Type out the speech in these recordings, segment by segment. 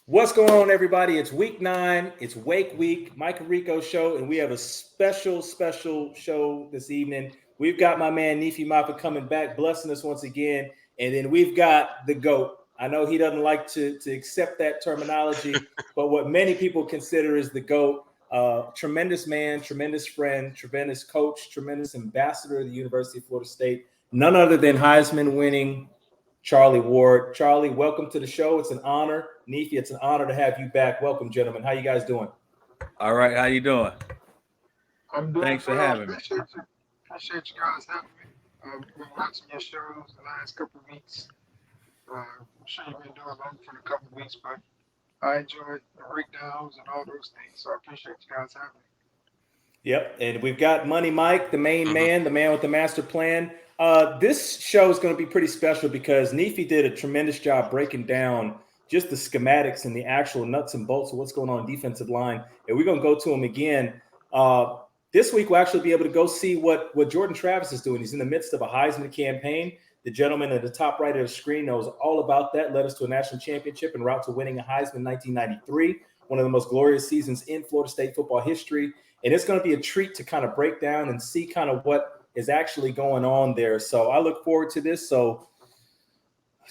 What's going on, everybody? It's week 9. It's Wake Week, Mike Rico Show, and we have a special show this evening. We've got my man NEEFY MOFFETT coming back, blessing us once again. And then we've got the GOAT. I know he doesn't like to accept that terminology, but what many people consider is the GOAT. Tremendous man, tremendous friend, tremendous coach, tremendous ambassador of the University of Florida State. None other than Heisman winning Charlie Ward. Charlie, welcome to the show. It's an honor. NEEFY, it's an honor to have you back. Welcome, gentlemen. How you guys doing? All right, how you doing? I'm doing Thanks for well. having me. Appreciate you guys having me. I've been watching your shows the last couple of weeks. I'm sure you've been doing them for a couple of weeks, but I enjoy the breakdowns and all those things. So I appreciate you guys having me. Yep, and we've got Money Mike, the main man, the man with the master plan. This show is going to be pretty special because NEEFY did a tremendous job breaking down just the schematics and the actual nuts and bolts of what's going on defensive line. And we're going to go to him again. This week, we'll actually be able to go see what Jordan Travis is doing. He's in the midst of a Heisman campaign. The gentleman at the top right of the screen knows all about that, led us to a national championship en route to winning a Heisman in 1993, one of the most glorious seasons in Florida State football history. And it's going to be a treat to kind of break down and see kind of what is actually going on there. So I look forward to this. So,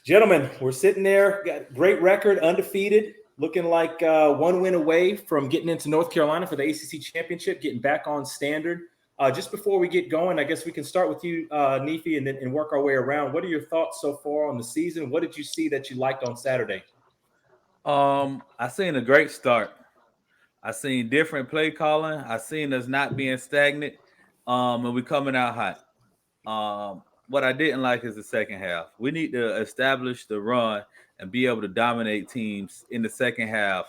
gentlemen, we're sitting there, got great record, undefeated, looking like 1 win away from getting into North Carolina for the ACC championship, getting back on standard. Just before we get going, I guess we can start with you, NEEFY, and work our way around. What are your thoughts so far on the season? What did you see that you liked on Saturday? I seen a great start. I seen different play calling. I seen us not being stagnant, and we coming out hot. What I didn't like is the second half. We need to establish the run and be able to dominate teams in the second half,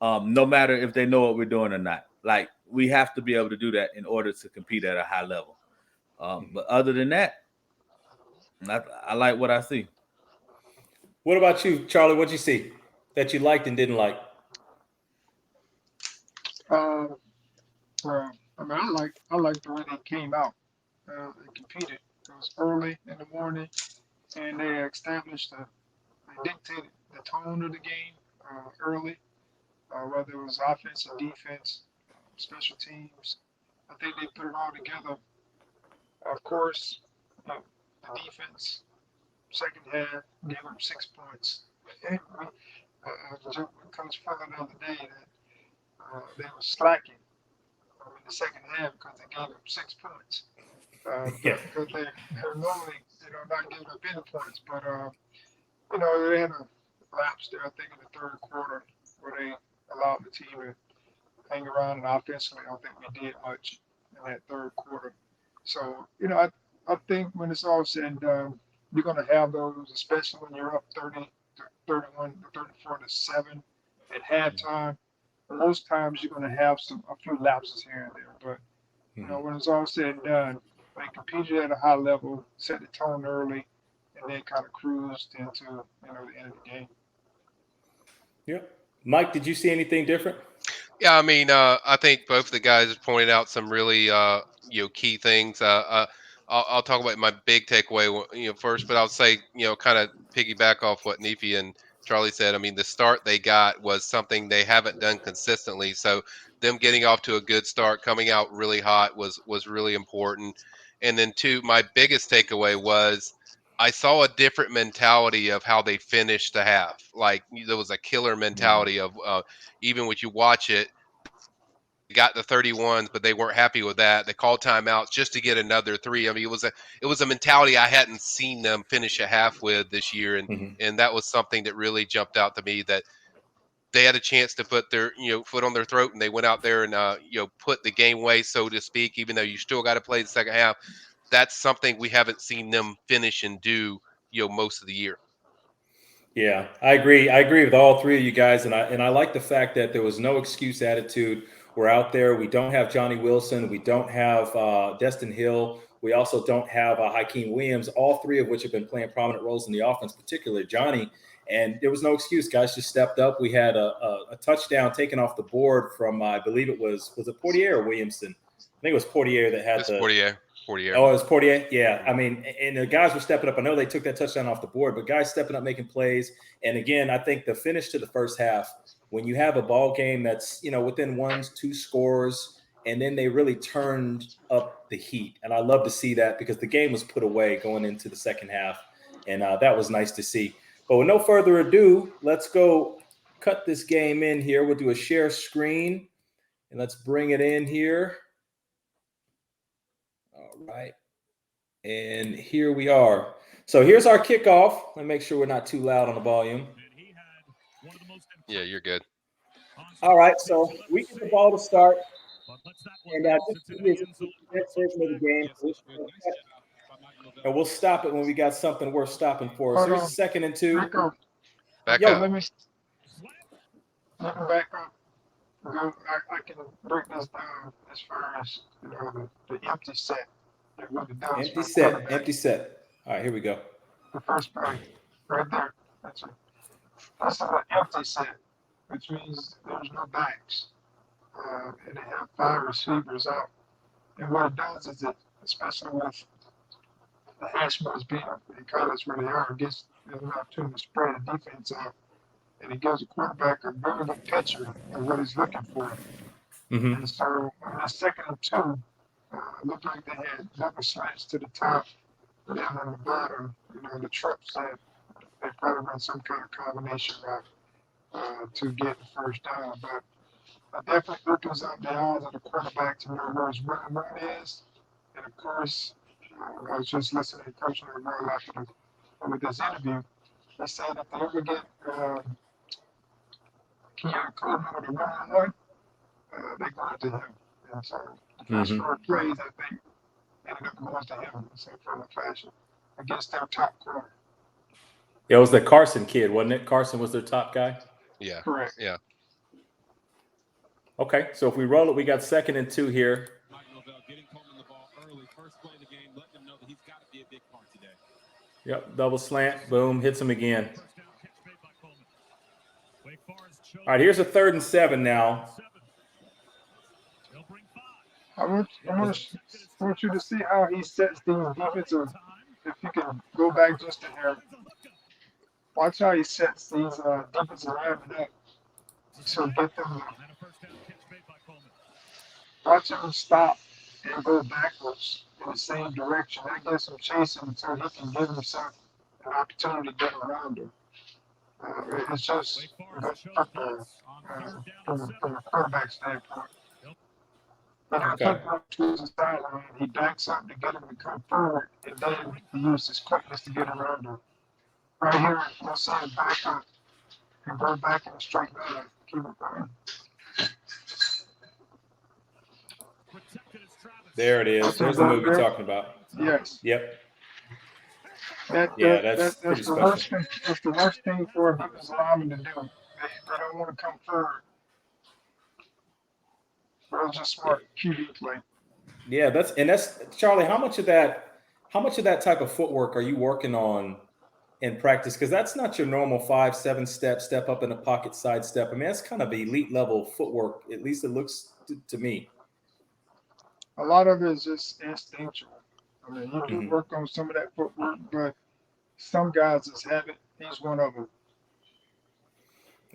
no matter if they know what we're doing or not. Like, we have to be able to do that in order to compete at a high level. But other than that, I like what I see. What about you, Charlie? What'd you see that you liked and didn't like? Uh, I like the way they came out. They competed. It was early in the morning, and they dictated the tone of the game early, whether it was offense or defense, special teams. I think they put it all together. Of course, the defense, second half, gave up 6 points. The joke with Coach Fuller the other day that they were slacking in the second half because they gave up 6 points. Yeah. Because they're normally, not giving up any points. But, they had a lapse there, I think, in the third quarter where they allowed the team to hang around, and offensively, I don't think we did much in that third quarter. So, I think when it's all said and done, you're going to have those, especially when you're up 30 to 31 to 34 to 7 at halftime. Most times you're going to have a few lapses here and there. But, when it's all said and done, they competed at a high level, set the tone early, and then kind of cruised into, the end of the game. Yeah. Mike, did you see anything different? Yeah, I mean, I think both the guys have pointed out some really, key things. I'll talk about my big takeaway, first, but I'll say, kind of piggyback off what NEEFY and Charlie said. I mean, the start they got was something they haven't done consistently. So them getting off to a good start, coming out really hot was really important. And then two, my biggest takeaway was I saw a different mentality of how they finished the half. Like there was a killer mentality of even when you watch it, they got the 31s, but they weren't happy with that. They called timeouts just to get another three. I mean, it was a mentality I hadn't seen them finish a half with this year, and that was something that really jumped out to me, that they had a chance to put their foot on their throat, and they went out there and put the game away, so to speak. Even though you still got to play the second half, that's something we haven't seen them finish and do most of the year. Yeah, I agree. I agree with all three of you guys, and I like the fact that there was no excuse attitude. We're out there. We don't have Johnny Wilson. We don't have Destin Hill. We also don't have Hakeem Williams. All three of which have been playing prominent roles in the offense, particularly Johnny. And there was no excuse. Guys just stepped up. We had a touchdown taken off the board from I believe it was it Portier or Williamson? I think it was Portier that had Portier. Portier. Oh, it was Portier. Yeah. I mean, and the guys were stepping up. I know they took that touchdown off the board, but guys stepping up, making plays. And again, I think the finish to the first half, when you have a ball game that's, within 1-2 scores, and then they really turned up the heat. And I love to see that because the game was put away going into the second half. And that was nice to see. But with no further ado, let's go cut this game in here. We'll do a share screen and let's bring it in here. All right. And here we are. So here's our kickoff. Let me make sure we're not too loud on the volume. Yeah, you're good. All right. So we get the ball to start. And just to give you a version of the game. And we'll stop it when we got something worth stopping for. So here's a 2nd and 2. Rico, Back yo, up. let me back up. I can break this down as far as the empty set. And what it does Empty for the set. quarterback. Empty set. All right, here we go. The first play, right there. That's an empty set, which means there's no backs. And they have 5 receivers out. And what it does is especially with the hash marks being in college where they are, it gives them an opportunity to spread the defense out. And it gives the quarterback a very good picture of what he's looking for. Mm-hmm. And so on the 2nd and 2, it looked like they had double slants to the top, but then on the bottom, the trip said they probably run some kind of combination route to get the first down. But it definitely opens up the eyes of the quarterback to know where his running route is. And of course, I was just listening to Coach Nole after with this interview. They said if they ever get Keon Coleman with a one-on-one, they go to him. And so the first 4 plays, I think, ended up going to him in some form of fashion against their top corner. It was the Carson kid, wasn't it? Carson was their top guy? Yeah. Correct. Yeah. Okay, so if we roll it, we got 2nd and 2 here. Yep, double slant, boom, hits him again. All right, here's a 3rd and 7 now. I want you to see how he sets these defensive. If you can go back just a hair, watch how he sets these defensive linemen up. So get them. Watch him stop and go backwards in the same direction. That gets him chasing until he can give himself an opportunity to get around him. It's just from a quarterback standpoint. And I took him towards the sideline. He backs up to get him to come forward, and then he uses his quickness to get around him. Right here, you'll see him back up and go back in a straight line. Keep it going. There it is. There's the move you're talking about. Yes. Yep. That's pretty the worst thing. That's the worst thing for a defensive lineman to do. They don't want to come forward. But it's just smart QB play. Yeah, that's Charlie. How much of that type of footwork are you working on in practice? Because that's not your normal 5-7 step up in the pocket, side step. I mean, that's kind of elite level footwork. At least it looks to me. A lot of it is just instinctual. I mean, you do work on some of that footwork, but some guys just have it. He's one of them.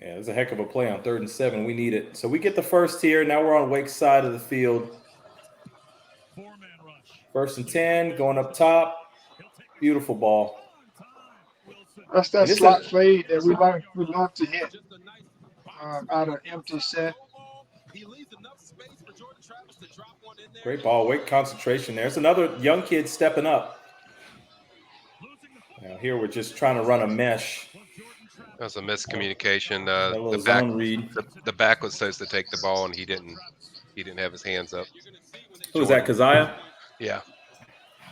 Yeah, it was a heck of a play on 3rd and 7. We need it. So we get the first here. Now we're on Wake's side of the field. 1st and 10, going up top. Beautiful ball. That's that slot fade that we love to hit out of empty set. Great ball. Wake concentration there. There's another young kid stepping up. Now here we're just trying to run a mesh. That was a miscommunication. The back was supposed to take the ball, and he didn't have his hands up. Who was that, Keziah? Yeah.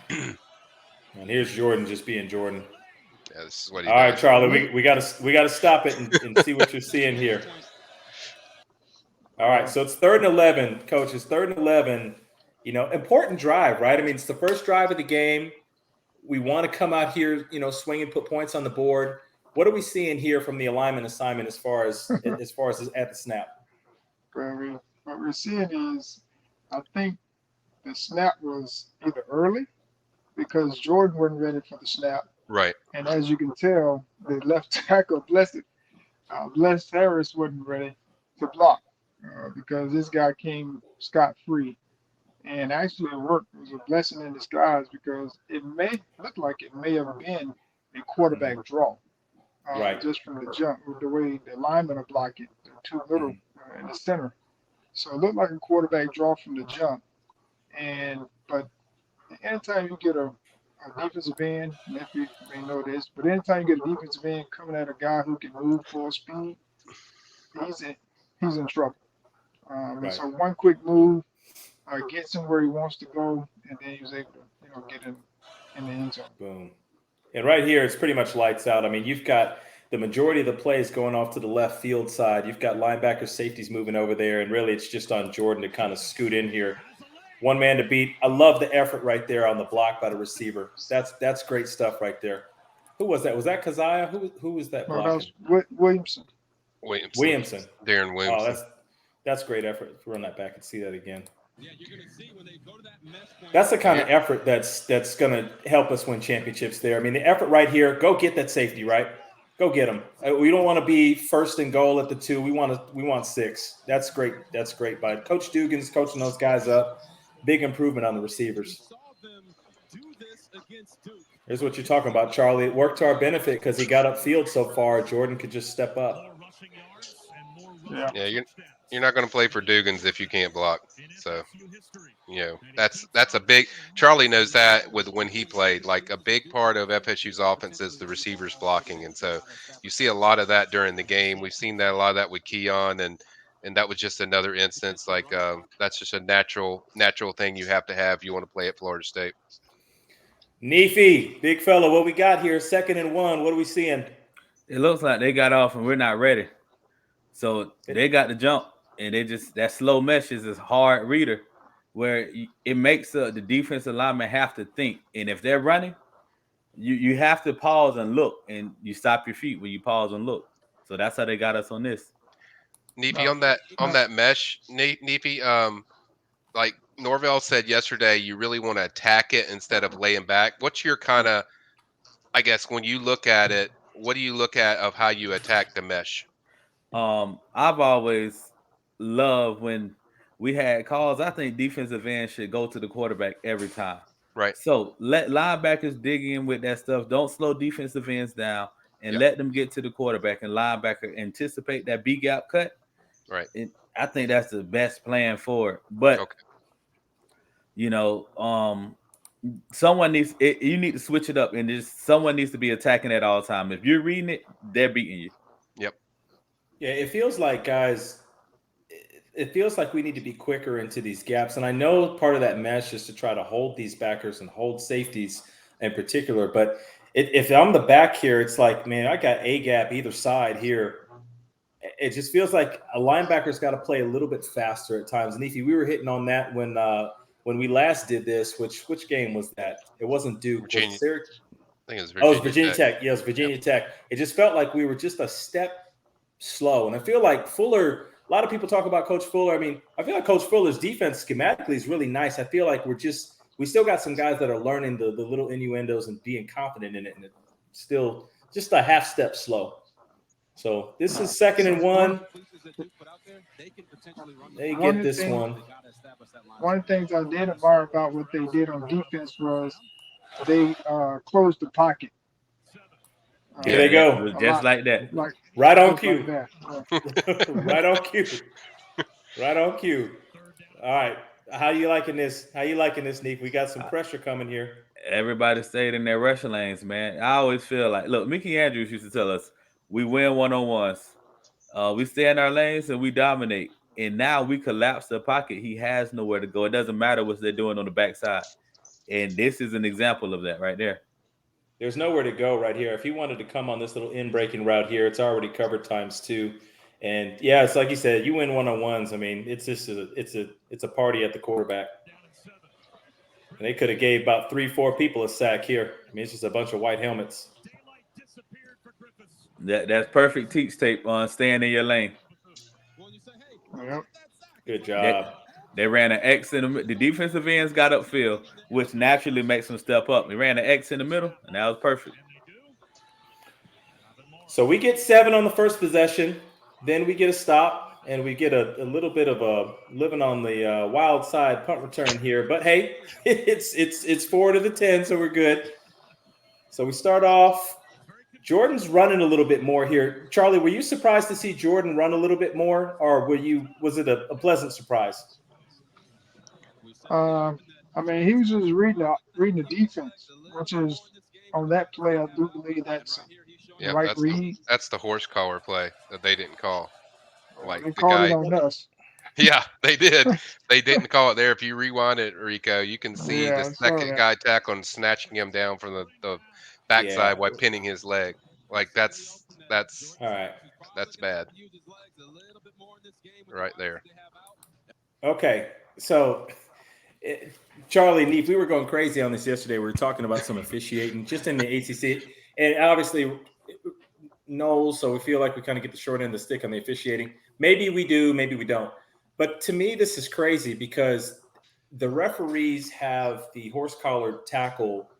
And here's Jordan just being Jordan. Yeah, this is what he All does. right, Charlie, we gotta stop it and see what you're seeing here. All right, so it's 3rd and 11, Coach. It's 3rd and 11. Important drive, right? I mean, it's the first drive of the game. We want to come out here, swing and put points on the board. What are we seeing here from the alignment assignment as far as at the snap? What we're seeing is, I think the snap was either early because Jordan wasn't ready for the snap, Right. and as you can tell, the left tackle, Blessed Harris, wasn't ready to block because this guy came scot free. And actually, it worked. It was a blessing in disguise because it may look like it may have been a quarterback draw, Right. just from the jump, with the way the linemen are blocking, the two middle in the center. So it looked like a quarterback draw from the jump. But anytime you get a defensive end, and if you may know this, but anytime you get a defensive end coming at a guy who can move full speed, he's in trouble. And Right. so one quick move gets him where he wants to go, and then he was able to, get in the end zone. Boom. And right here, it's pretty much lights out. I mean, you've got the majority of the plays going off to the left field side. You've got linebackers, safeties moving over there, and really it's just on Jordan to kind of scoot in here. One man to beat. I love the effort right there on the block by the receiver. That's great stuff right there. Who was that? Was that Keziah? Who was that No, blocking? that was Williamson. Williamson. Darren Williamson. Oh, that's great effort. Run that back and see that again. That's the kind of effort that's going to help us win championships there. I mean, the effort right here, go get that safety, right? Go get him. We don't want to be first and goal at the 2. We want 6. That's great. That's great by Coach Dugan's coaching those guys up. Big improvement on the receivers. Here's what you're talking about, Charlie. It worked to our benefit because he got upfield so far. Jordan could just step up. Yeah, you're not going to play for Dugans if you can't block. So, that's a big. Charlie knows that with when he played. Like a big part of FSU's offense is the receivers blocking, and so you see a lot of that during the game. We've seen that a lot of that with Keon, and that was just another instance. Like that's just a natural thing you have to have. You want to play at Florida State. NEEFY, big fella, what we got here? 2nd and 1. What are we seeing? It looks like they got off and we're not ready. So they got the jump, and that slow mesh is a hard reader where it makes the defensive lineman have to think. And if they're running, you have to pause and look, and you stop your feet when you pause and look. So that's how they got us on this. NEEFY, on that mesh, NEEFY, like Norvell said yesterday, you really want to attack it instead of laying back. What's your kind of, I guess, when you look at it, what do you look at of how you attack the mesh? I've always loved when we had calls. I think defensive ends should go to the quarterback every time. Right. So let linebackers dig in with that stuff. Don't slow defensive ends down, and let them get to the quarterback, and linebacker anticipate that B gap cut. Right. I think that's the best plan for it. But someone needs it. You need to switch it up, and someone needs to be attacking at all time. If you're reading it, they're beating you. Yep. Yeah, it feels like, guys, it feels like we need to be quicker into these gaps. And I know part of that mesh is to try to hold these backers and hold safeties in particular. But if I'm the back here, it's like, man, I got a gap either side here. It just feels like a linebacker's got to play a little bit faster at times. And NEEFY, we were hitting on that when we last did this. Which game was that? It wasn't Duke. Virginia. Was it I think it was Virginia. Oh, it was Virginia Tech. Yeah, it was Virginia Tech. It just felt like we were just a step slow. And I feel like Fuller, a lot of people talk about Coach Fuller. I mean, I feel like Coach Fuller's defense schematically is really nice. I feel like we still got some guys that are learning the little innuendos and being confident in it. And it's still just a half step slow. So this is 2nd and 1. They get this one. One of the things I did admire about what they did on defense was they closed the pocket. Here they go. Just like that. Right on cue. Like Right on cue. Right on cue. All right. How you liking this? NEEFY? We got some pressure coming here. Everybody stayed in their rushing lanes, man. I always feel like, look, Mickey Andrews used to tell us, we win one-on-ones. We stay in our lanes and we dominate. And now we collapse the pocket. He has nowhere to go. It doesn't matter what they're doing on the backside. And this is an example of that right there. There's nowhere to go right here. If he wanted to come on this little in-breaking route here, it's already covered times 2. And yeah, it's like you said, you win one-on-ones. I mean, it's just it's a party at the quarterback. And they could have gave about 3-4 people a sack here. I mean, it's just a bunch of white helmets. That's perfect teach tape on staying in your lane. Yep. Good job. They ran an X in the defensive ends got upfield, which naturally makes them step up. They ran an X in the middle, and that was perfect. So we get 7 on the first possession. Then we get a stop, and we get a little bit of a living on the wild side punt return here. But hey, it's 4 to the 10, so we're good. So we start off. Jordan's running a little bit more here. Charlie, were you surprised to see Jordan run a little bit more, or was it a pleasant surprise? I mean, he was just reading the defense, which is on that play. I do believe that's the Yeah, right read. that's the horse collar play that they didn't call. Like They the called it guy, on us. yeah, they did. They didn't call it there. If you rewind it, Rico, you can see the Yeah, I saw second that. guy tackling snatching him down from the Yeah. backside while pinning his leg. Like that's All right. bad right there. Okay. So, Charlie, Neef, we were going crazy on this yesterday. We were talking about some officiating just in the ACC, and obviously Noles. So we feel like we kind of get the short end of the stick on the officiating. Maybe we do, maybe we don't. But to me, this is crazy because the referees have the horse collar tackle.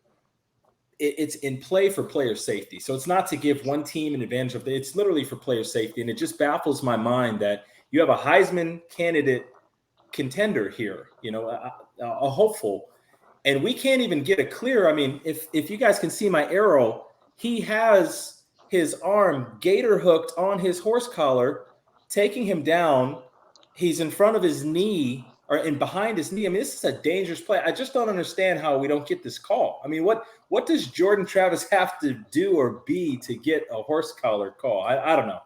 It's in play for player safety. So it's not to give one team an advantage of it's literally for player safety. And it just baffles my mind that you have a Heisman candidate contender here, a hopeful, and we can't even get a clear. I mean, if you guys can see my arrow, he has his arm gator hooked on his horse collar, taking him down. He's in front of his knee or in behind his knee. I mean, this is a dangerous play. I just don't understand how we don't get this call. I mean, what does Jordan Travis have to do or be to get a horse collar call? I don't know.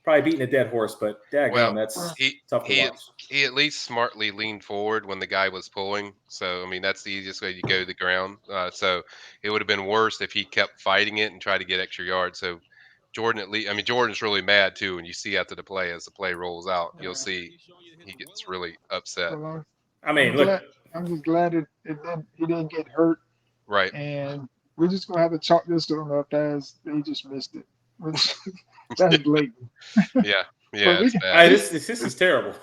Probably beating a dead horse, but Well, daggone, that's tough to watch. he at least smartly leaned forward when the guy was pulling. So I mean, that's the easiest way to go to the ground. So it would have been worse if he kept fighting it and tried to get extra yards. So Jordan at least, I mean, Jordan's really mad too. And you see after the play, as the play rolls out, you'll see he gets really upset. Well, I mean, I'm look, glad. I'm just glad he didn't get hurt, Right. and we're just gonna have to chalk this one up as they just missed it. Which that's blatant. Yeah. But Yeah. we It's bad. this is terrible.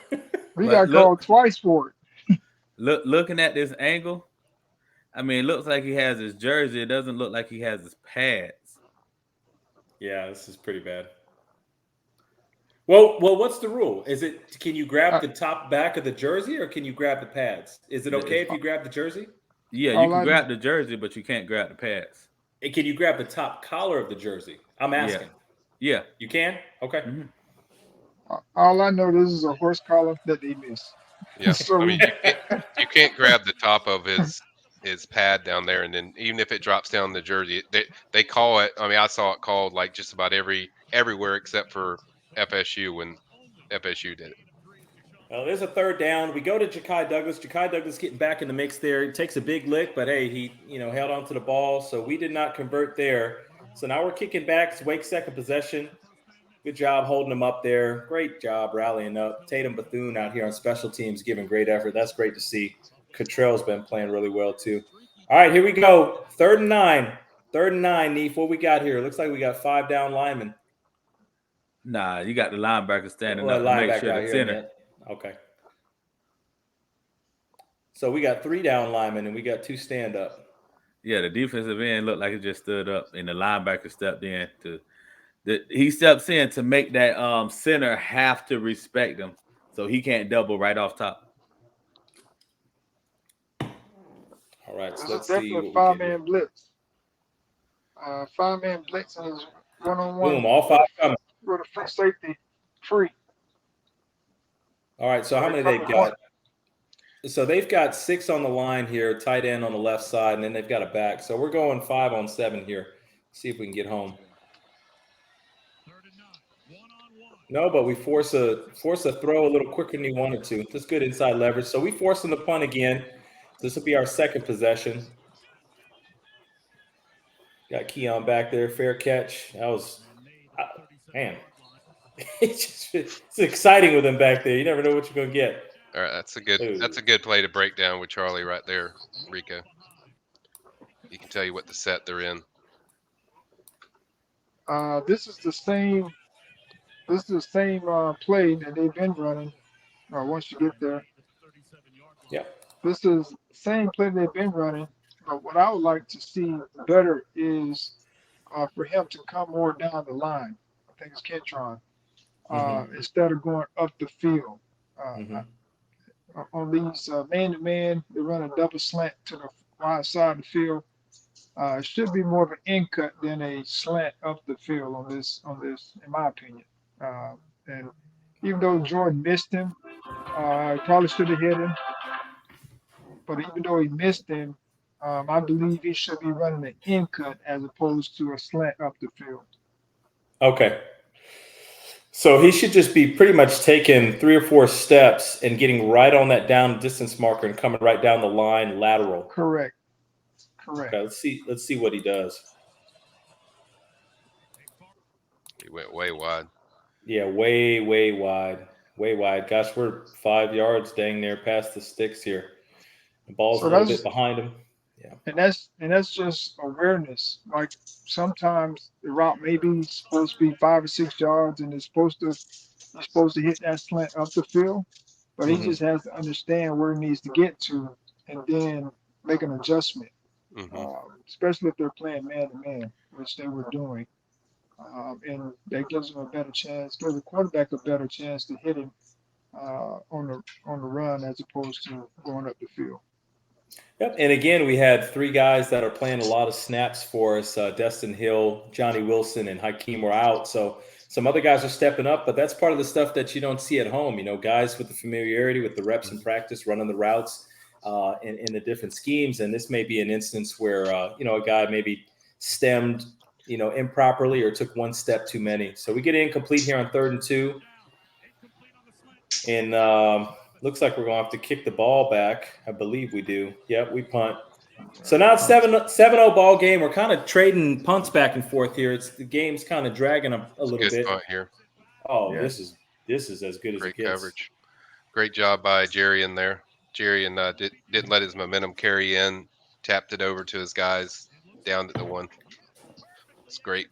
we But got called twice for it. Looking at this angle, I mean, it looks like he has his jersey. It doesn't look like he has his pads. Yeah, this is pretty bad. Well, what's the rule? Is it can you grab the top back of the jersey or can you grab the pads? Is it okay if you grab the jersey? Yeah, you can grab the jersey, but you can't grab the pads. And can you grab the top collar of the jersey? I'm asking. Yeah. You can? Okay. Mm-hmm. All I know, this is a horse collar that they missed. Yeah. So I mean, you can't grab the top of his pad down there, and then even if it drops down the jersey, they call it. I mean, I saw it called like just about everywhere except for FSU when FSU did it. Well, there's a third down. We go to Ja'Kai Douglas. Ja'Kai Douglas getting back in the mix there. He takes a big lick, but hey, he held on to the ball, so we did not convert there. So now we're kicking back. It's Wake's second possession. Good job holding him up there. Great job rallying up. Tatum Bethune out here on special teams giving great effort. That's great to see. Cottrell's been playing really well too. All right, here we go. 3rd and 9. 3rd and 9, Neef. What we got here? Looks like we got 5 down linemen. Nah, you got the linebacker standing Well, up to make linebacker sure out the here, center. man. Okay. So we got 3 down linemen and we got 2 stand up. Yeah, the defensive end looked like it just stood up, and the linebacker stepped in he steps in to make that center have to respect him, so he can't double right off top. All right, so this let's is see definitely what we get. 5-man blitz. 5-man blitz is one-on-one. Boom, all 5 coming. With a free safety free. All right, so how many they've got? So they've got 6 on the line here, tight end on the left side, and then they've got a back. So we're going 5 on 7 here. See if we can get home. No, but we force a throw a little quicker than he wanted to. That's good inside leverage. So we force him to punt again. This will be our second possession. Got Keon back there, fair catch. That was, man. It's exciting with him back there. You never know what you're gonna get. All right, that's a good play to break down with Charlie right there, Rico. He can tell you what the set they're in. This is the same play that they've been running. Once you get there, Yeah. This is the same play they've been running, but what I would like to see better is for him to come more down the line. I think it's Kentron. Instead of going up the field. On these man-to-man, they run a double slant to the wide side of the field. It should be more of an in cut than a slant up the field on this, in my opinion. And even though Jordan missed him, he probably should have hit him. But even though he missed him, I believe he should be running an in cut as opposed to a slant up the field. Okay. So he should just be pretty much taking 3 or 4 steps and getting right on that down distance marker and coming right down the line lateral. Correct. Okay, let's see what he does. He went way wide. Yeah, way wide. Way wide. Gosh, we're 5 yards dang near past the sticks here. The ball's a little bit behind him. Yeah. And that's just awareness. Like sometimes the route may be supposed to be 5 or 6 yards and you're supposed to hit that slant up the field, but he just has to understand where he needs to get to and then make an adjustment. Especially if they're playing man to man, which they were doing. And that gives him a better chance, gives the quarterback a better chance to hit him on the run as opposed to going up the field. Yep. And again, we had 3 guys that are playing a lot of snaps for us. Destin Hill, Johnny Wilson, and Hakeem were out. So some other guys are stepping up, but that's part of the stuff that you don't see at home. You know, guys with the familiarity with the reps in practice, running the routes in the different schemes. And this may be an instance where, a guy maybe stemmed, improperly or took 1 step too many. So we get incomplete here on 3rd and 2. And looks like we're going to have to kick the ball back. I believe we do. Yep, we punt. So now it's 7-0 ball game. We're kind of trading punts back and forth here. The game's kind of dragging a little bit. Punt here. Oh, yeah. This is as good as it gets. Great coverage. Great job by Jerry in there. Jerry didn't let his momentum carry in. Tapped it over to his guys down to the 1. It's great.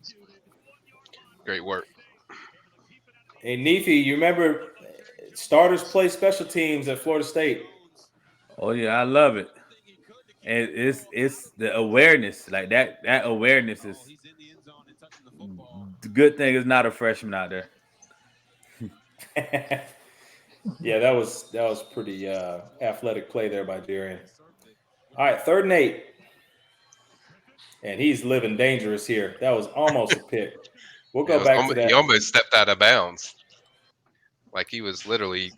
Great work. Hey, NEEFY, you remember starters play special teams at Florida State? Oh yeah, I love it. And it's the awareness, like that awareness is the good thing. Is not a freshman out there. Yeah, that was pretty athletic play there by Jerry. All right, 3rd and 8, and he's living dangerous here. That was almost a pick. We'll go back to that. He almost stepped out of bounds, like he was literally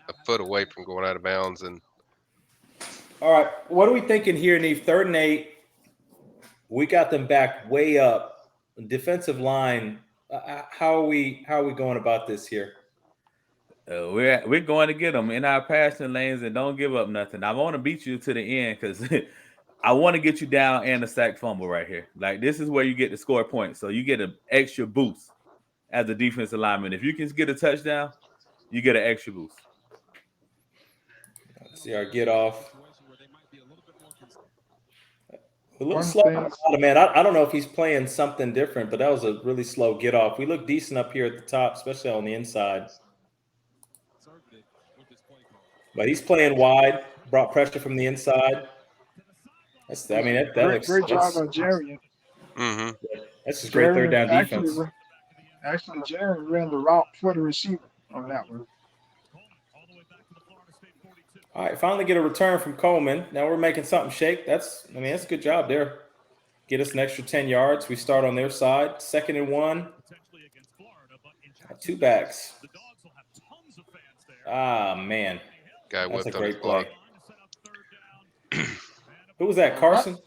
a foot away from going out of bounds. And all right, what are we thinking here, Neve? 3rd and 8. We got them back way up. Defensive line. How are we going about this here? We're going to get them in our passing lanes and don't give up nothing. I want to beat you to the end because I want to get you down and a sack fumble right here. Like this is where you get to score points, so you get an extra boost as a defensive lineman. If you can get a touchdown, you get an extra boost. Let's see our get off. A little slow, man. I don't know if he's playing something different, but that was a really slow get off. We look decent up here at the top, especially on the inside. But he's playing wide, brought pressure from the inside. That looks great job by Jerry. That's just great 3rd down defense. Actually, Jerry ran the route for the receiver on that one. All right, finally get a return from Coleman. Now we're making something shake. That's a good job there. Get us an extra 10 yards. We start on their side. 2nd and 1. 2 backs. Ah, man. Guy That's a whipped on great his play. block. Who was that, Carson?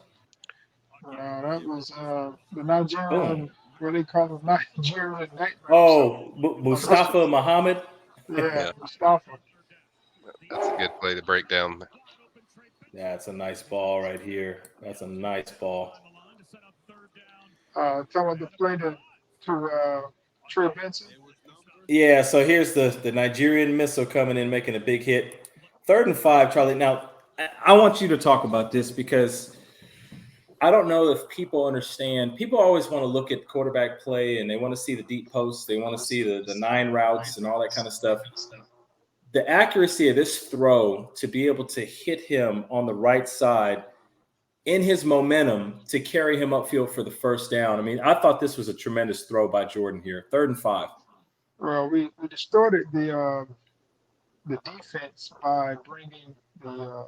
That was the Nigerian, what they call him, Nigerian nightmare. Oh, Mustafa Muhammad? Yeah, Mustafa. That's a good play to break down. Yeah, it's a nice ball right here. That's a nice ball. Talking about the play to Trey Benson. Yeah, so here's the Nigerian missile coming in, making a big hit. 3rd and 5, Charlie. Now, I want you to talk about this because I don't know if people understand. People always want to look at quarterback play and they want to see the deep posts. They want to see the 9 routes and all that kind of stuff. the accuracy of this throw to be able to hit him on the right side in his momentum to carry him upfield for the first down. I mean, I thought this was a tremendous throw by Jordan here. 3rd and 5. Well, we distorted the defense by bringing the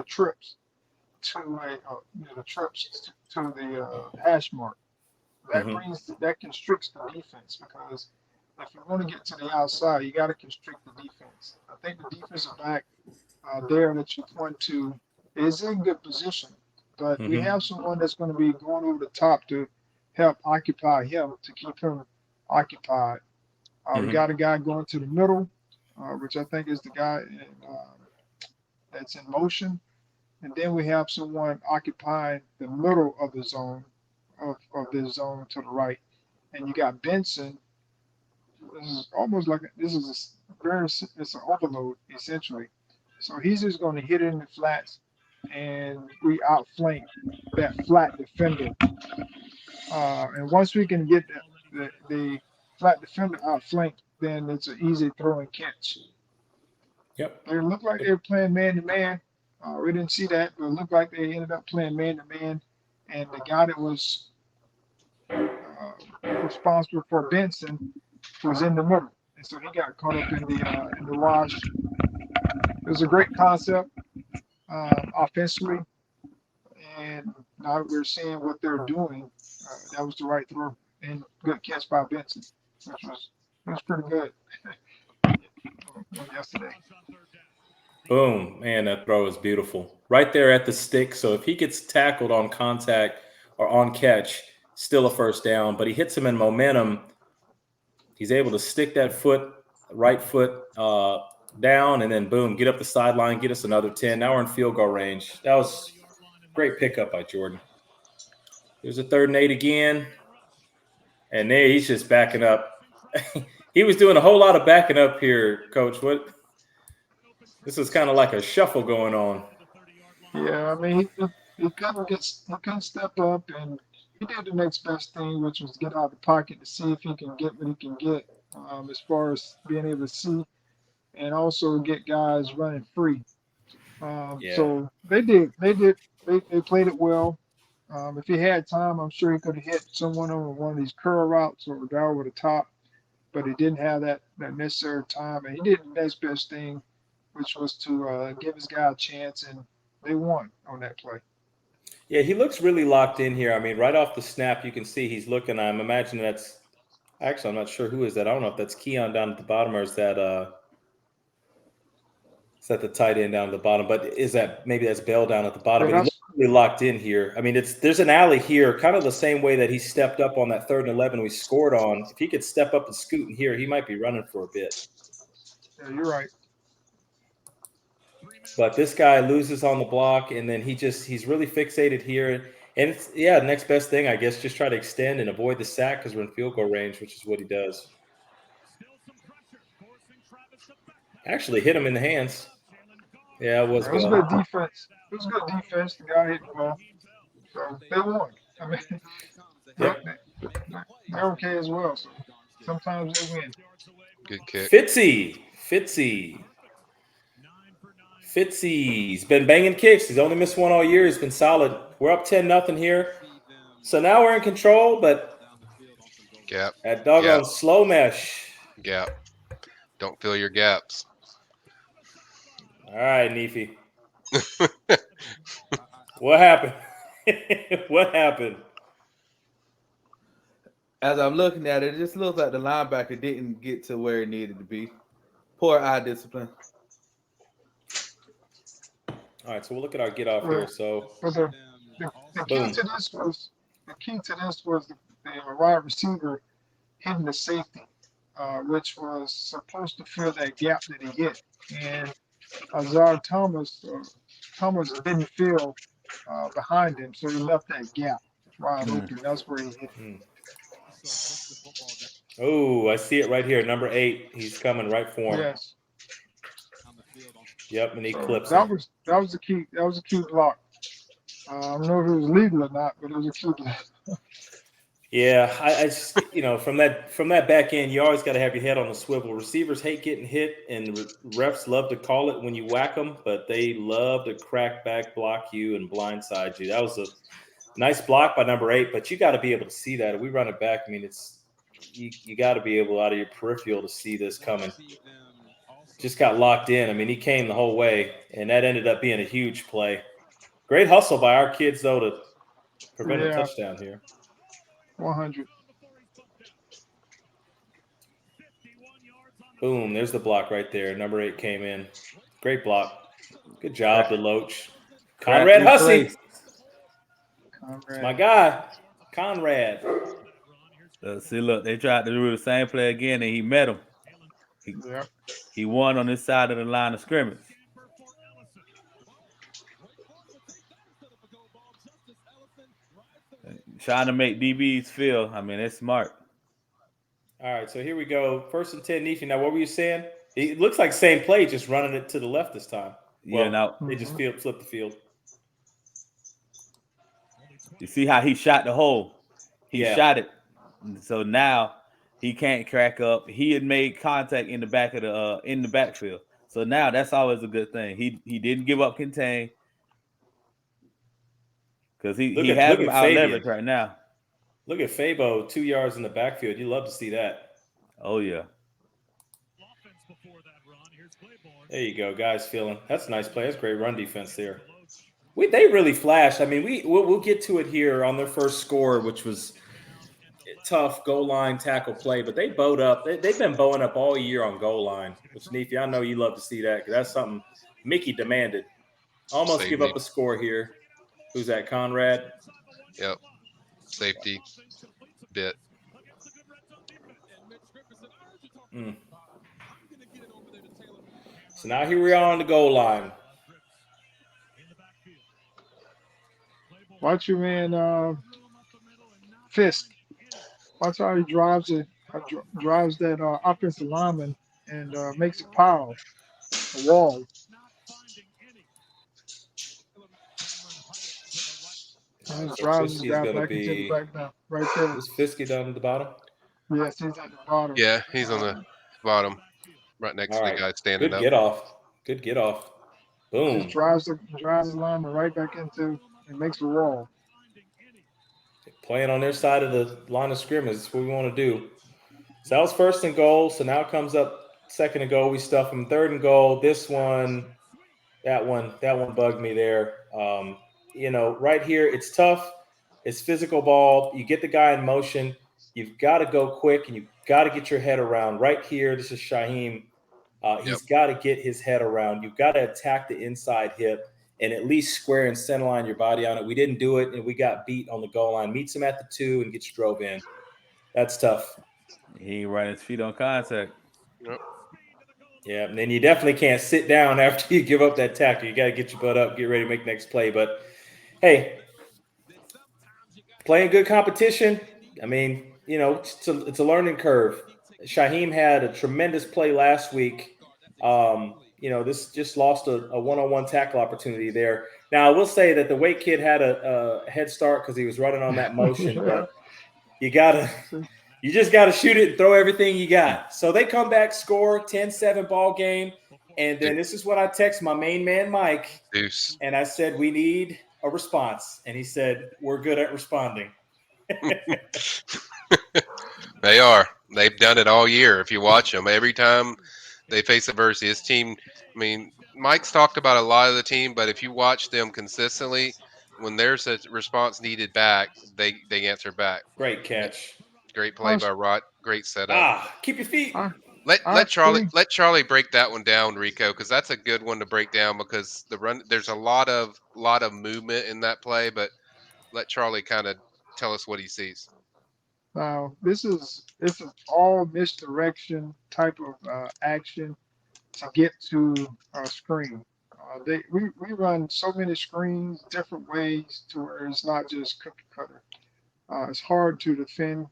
trips to the trips to the hash mark. That that constricts the defense, because if you want to get to the outside, you got to constrict the defense. I think the defensive back there that you point to is in good position, but we have someone that's going to be going over the top to help occupy him, to keep him occupied. We got a guy going to the middle, which I think is the guy that's in motion. And then we have someone occupying the middle of the zone, of the zone to the right. And you got Benson. This is almost like it's an overload, essentially. So he's just going to hit it in the flats, and we outflank that flat defender. And once we can get the flat defender outflanked, then it's an easy throw and catch. Yep. They looked like they were playing man-to-man. We didn't see that, but it looked like they ended up playing man-to-man. And the guy that was responsible for Benson was in the middle. And so he got caught up in the wash. It was a great concept offensively. And now we're seeing what they're doing. That was the right throw and good catch by Benson, which was pretty good yesterday. Boom. Man, that throw is beautiful. Right there at the stick. So if he gets tackled on contact or on catch, still a first down. But he hits him in momentum. He's able to stick that right foot down, and then boom, get up the sideline, get us another 10. Now we're in field goal range. That was great pickup by Jordan. There's a 3rd and 8 again. And there he's just backing up. He was doing a whole lot of backing up here, Coach. This is kind of like a shuffle going on. Yeah, I mean, he couldn't step up, and he did the next best thing, which was get out of the pocket to see if he can get what he can get, as far as being able to see, and also get guys running free. So they played it well. If he had time, I'm sure he could have hit someone on one of these curl routes or down over the top, but he didn't have that necessary time, and he did the next best thing, which was to give his guy a chance, and they won on that play. Yeah, he looks really locked in here. I mean, right off the snap, you can see he's looking. I'm imagining that's – actually, I'm not sure who is that. I don't know if that's Keon down at the bottom, or is that the tight end down at the bottom. But is that – maybe that's Bell down at the bottom. Yeah, but he looks really locked in here. I mean, there's an alley here, kind of the same way that he stepped up on that 3rd and 11 we scored on. If he could step up and scoot in here, he might be running for a bit. Yeah, you're right. But this guy loses on the block, and then he's really fixated here. And it's, next best thing, I guess, just try to extend and avoid the sack because we're in field goal range, which is what he does. Actually hit him in the hands. Yeah, it was good defense. It was good defense. The guy hit the ball. So they won. I mean, they're okay as well. So sometimes they win. Good kick. Fitzy's been banging kicks. He's only missed one all year. He's been solid. We're up 10-0 here. So now we're in control, but Gap. that doggone slow mesh. Gap. Don't fill your gaps. All right, NEEFY. What happened? What happened? As I'm looking at it, it just looks like the linebacker didn't get to where it needed to be. Poor eye discipline. All right, so we'll look at our get off here. So the key to this was the wide receiver hitting the safety, which was supposed to fill that gap that he hit. And Azar Thomas didn't fill behind him, so he left that gap wide open. That's where he hit him. Oh, I see it right here. Number 8. He's coming right for him. Yes. Yep, and he clips that him. That was a key block. I don't know if it was legal or not, but it was a key block. Yeah, I just, from that back end, you always got to have your head on the swivel. Receivers hate getting hit, and refs love to call it when you whack them, but they love to crack back, block you, and blindside you. That was a nice block by number 8, but you got to be able to see that. If we run it back, I mean, it's you got to be able out of your peripheral to see this coming. Just got locked in. I mean, he came the whole way, and that ended up being a huge play. Great hustle by our kids, though, to prevent a touchdown here. 100. Boom, there's the block right there. Number 8 came in. Great block. Good job, DeLoach. Conrad Hussey. It's my guy. Conrad. See, look, they tried to do the same play again, and he met him. He won on this side of the line of scrimmage. Trying to make DBs feel. I mean, it's smart. All right, so here we go. 1st and 10, NEEFY. Now, what were you saying? It looks like same play, just running it to the left this time. Well, yeah, now they just flip the field. You see how he shot the hole? He shot it. So now he can't crack up. He had made contact in the back of the in the backfield. So now that's always a good thing. He didn't give up contain because he has him out leverage right now. Look at Fabo, 2 yards in the backfield. You love to see that. Oh yeah. There you go, guys. Feeling that's a nice play. That's great run defense there. They really flashed. I mean, we'll get to it here on their first score, which was tough goal line tackle play, but they bowed up. They've been bowing up all year on goal line, which, NEEFY, I know you love to see that because that's something Mickey demanded. Almost give up a score here. Who's that, Conrad? Yep. Safety bit. So now here we are on the goal line. Watch your man Fisk. Watch how he drives that offensive lineman and makes it power. A wall. And drives the guy back into the back now. Right there. Is Fisky down at the bottom? Yes, he's at the bottom. Yeah, he's on the bottom. Right next to the guy standing up. Good get off. Boom. Just drives the lineman right back into and makes a wall. Playing on their side of the line of scrimmage. That's what we want to do. So that was 1st and goal. So now it comes up 2nd and goal. We stuff them. 3rd and goal. This one, that one bugged me there. Right here, it's tough. It's physical ball. You get the guy in motion. You've got to go quick, and you've got to get your head around. Right here, this is Shaheem. He's got to get his head around. You've got to attack the inside hip and at least square and center line your body on it. We didn't do it, and we got beat on the goal line. Meets him at the 2 and gets drove in. That's tough. He ain't running his feet on contact. Yep. Yeah, and then you definitely can't sit down after you give up that tackle. You got to get your butt up, get ready to make the next play. But, hey, playing good competition, I mean, it's a learning curve. Shaheem had a tremendous play last week. This just lost a one-on-one tackle opportunity there. Now, I will say that the Wake kid had a head start because he was running on that motion, but you just got to shoot it and throw everything you got. So they come back, score 10-7 ball game, and then this is what I text my main man, Mike, Deuce. And I said, we need a response. And he said, we're good at responding. They are. They've done it all year. If you watch them, every time they face adversity, his team, I mean, Mike's talked about a lot of the team, but if you watch them consistently, when there's a response needed back, they answer back. Great catch. Great play by Rod. Great setup. Keep your feet. Let Charlie break that one down, Rico, because that's a good one to break down because the run there's a lot of movement in that play, but let Charlie kind of tell us what he sees. Now this is all misdirection type of action to get to a screen. We run so many screens different ways to where it's not just cookie cutter. It's hard to defend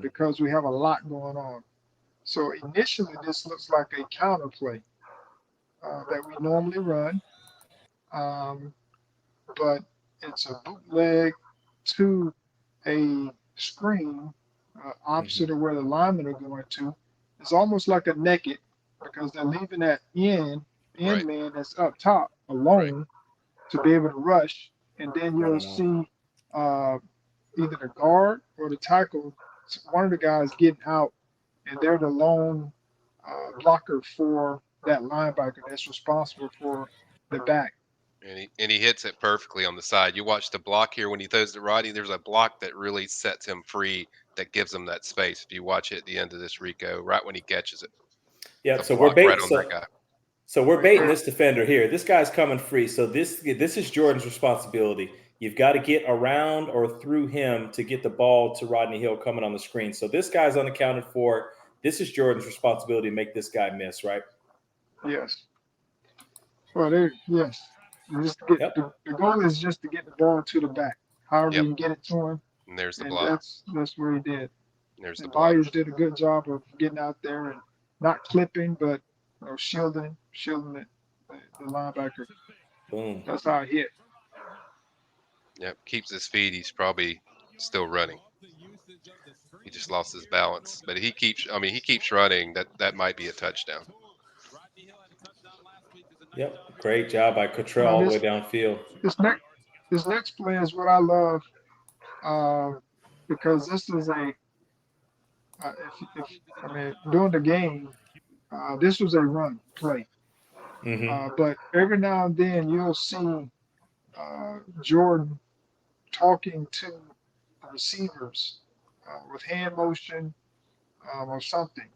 because we have a lot going on. So initially, this looks like a counter play that we normally run, but it's a bootleg to a screen opposite of where the linemen are going to. It's almost like a naked because they're leaving that end Right. man that's up top alone to be able to rush. And then you'll see either the guard or the tackle, one of the guys getting out, and they're the lone blocker for that linebacker that's responsible for the back. And he hits it perfectly on the side. You watch the block here when he throws to Rodney. There's a block that really sets him free, that gives him that space. If you watch it at the end of this, Rico, right when he catches it. Yeah, The so we're block baiting. right on that guy. So we're baiting this defender here. This guy's coming free. So this is Jordan's responsibility. You've got to get around or through him to get the ball to Rodney Hill coming on the screen. So this guy's unaccounted for. This is Jordan's responsibility to make this guy miss, right? Yes. Well, yes. Just to get the goal is just to get the ball to the back. However you can get it to him. And there's the and block. That's what he did. There's the And block. Byers did a good job of getting out there and not clipping, but shielding the linebacker. Boom. That's how it hit. Yep, keeps his feet. He's probably still running. He just lost his balance, but he keeps running. That might be a touchdown. Yep, great job by Cottrell all the way downfield. This next play is what I love because this is during the game, this was a run play. But every now and then you'll see Jordan talking to the receivers with hand motion or something.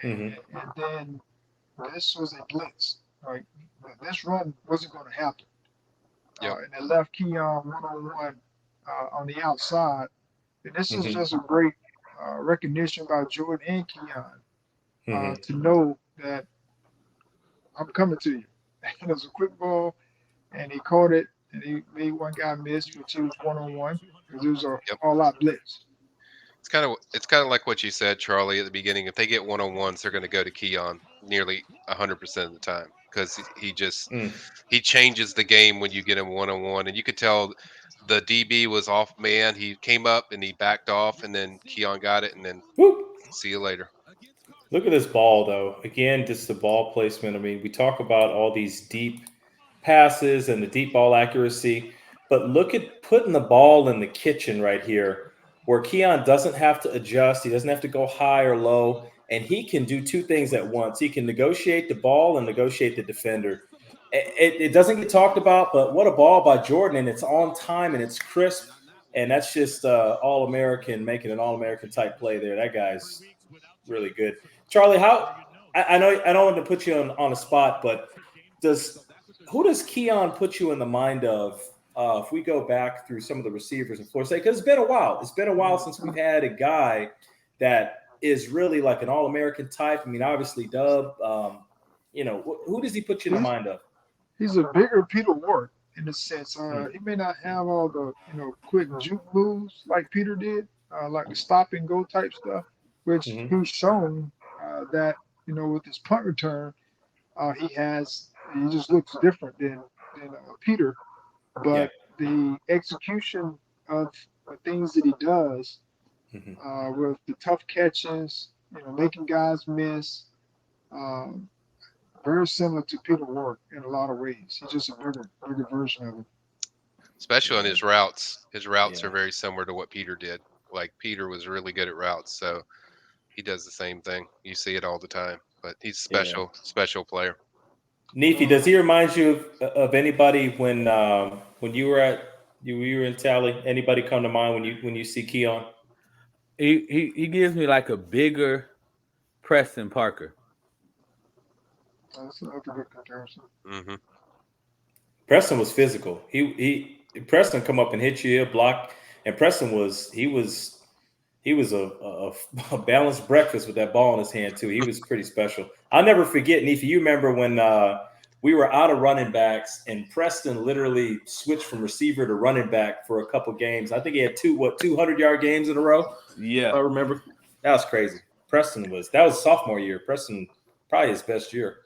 And then this was a blitz. Right? This run wasn't going to happen. And they left Keon one-on-one on the outside. And this is just a great recognition by Jordan and Keon to know that I'm coming to you. And it was a quick ball, and he caught it, and he made one guy miss, which he was one-on-one, because it was a all-out blitz. It's kind of like what you said, Charlie, at the beginning. If they get one-on-ones, they're going to go to Keon nearly 100% of the time because he changes the game when you get him one-on-one. And you could tell the DB was off man. He came up and he backed off, and then Keon got it, and then see you later. Look at this ball, though. Again, just the ball placement. I mean, we talk about all these deep passes and the deep ball accuracy, but look at putting the ball in the kitchen right here where Keon doesn't have to adjust. He doesn't have to go high or low, and he can do two things at once. He can negotiate the ball and negotiate the defender. It doesn't get talked about, but what a ball by Jordan, and it's on time and it's crisp, and that's just All-American, making an All-American type play there. That guy's really good. Charlie, I know I don't want to put you on the spot, but who does Keon put you in the mind of if we go back through some of the receivers in Florida State? Because it's been a while. It's been a while since we've had a guy that is really like an All-American type. I mean, obviously, Dub. Who does he put you in the mind of? He's a bigger Peter Ward in a sense. He may not have all the quick juke moves like Peter did, like the stop and go type stuff, which he's shown that with his punt return, he just looks different than Peter. But the execution of the things that he does with the tough catches, making guys miss, very similar to Peter Ward in a lot of ways. He's just a bigger version of him. Especially on his routes. His routes are very similar to what Peter did. Like Peter was really good at routes, so he does the same thing. You see it all the time. But he's a special player. Neefy, does he remind you of anybody when you were in Tally? Anybody come to mind when you see Keon? He gives me like a bigger Preston Parker. That's a good comparison. Preston was physical. Preston come up and hit you, he'll block, and Preston was a balanced breakfast with that ball in his hand too. He was pretty special. I'll never forget, Neefy. You remember when we were out of running backs and Preston literally switched from receiver to running back for a couple games. I think he had 200-yard games in a row. Yeah, I remember. That was crazy. That was sophomore year. Preston probably his best year.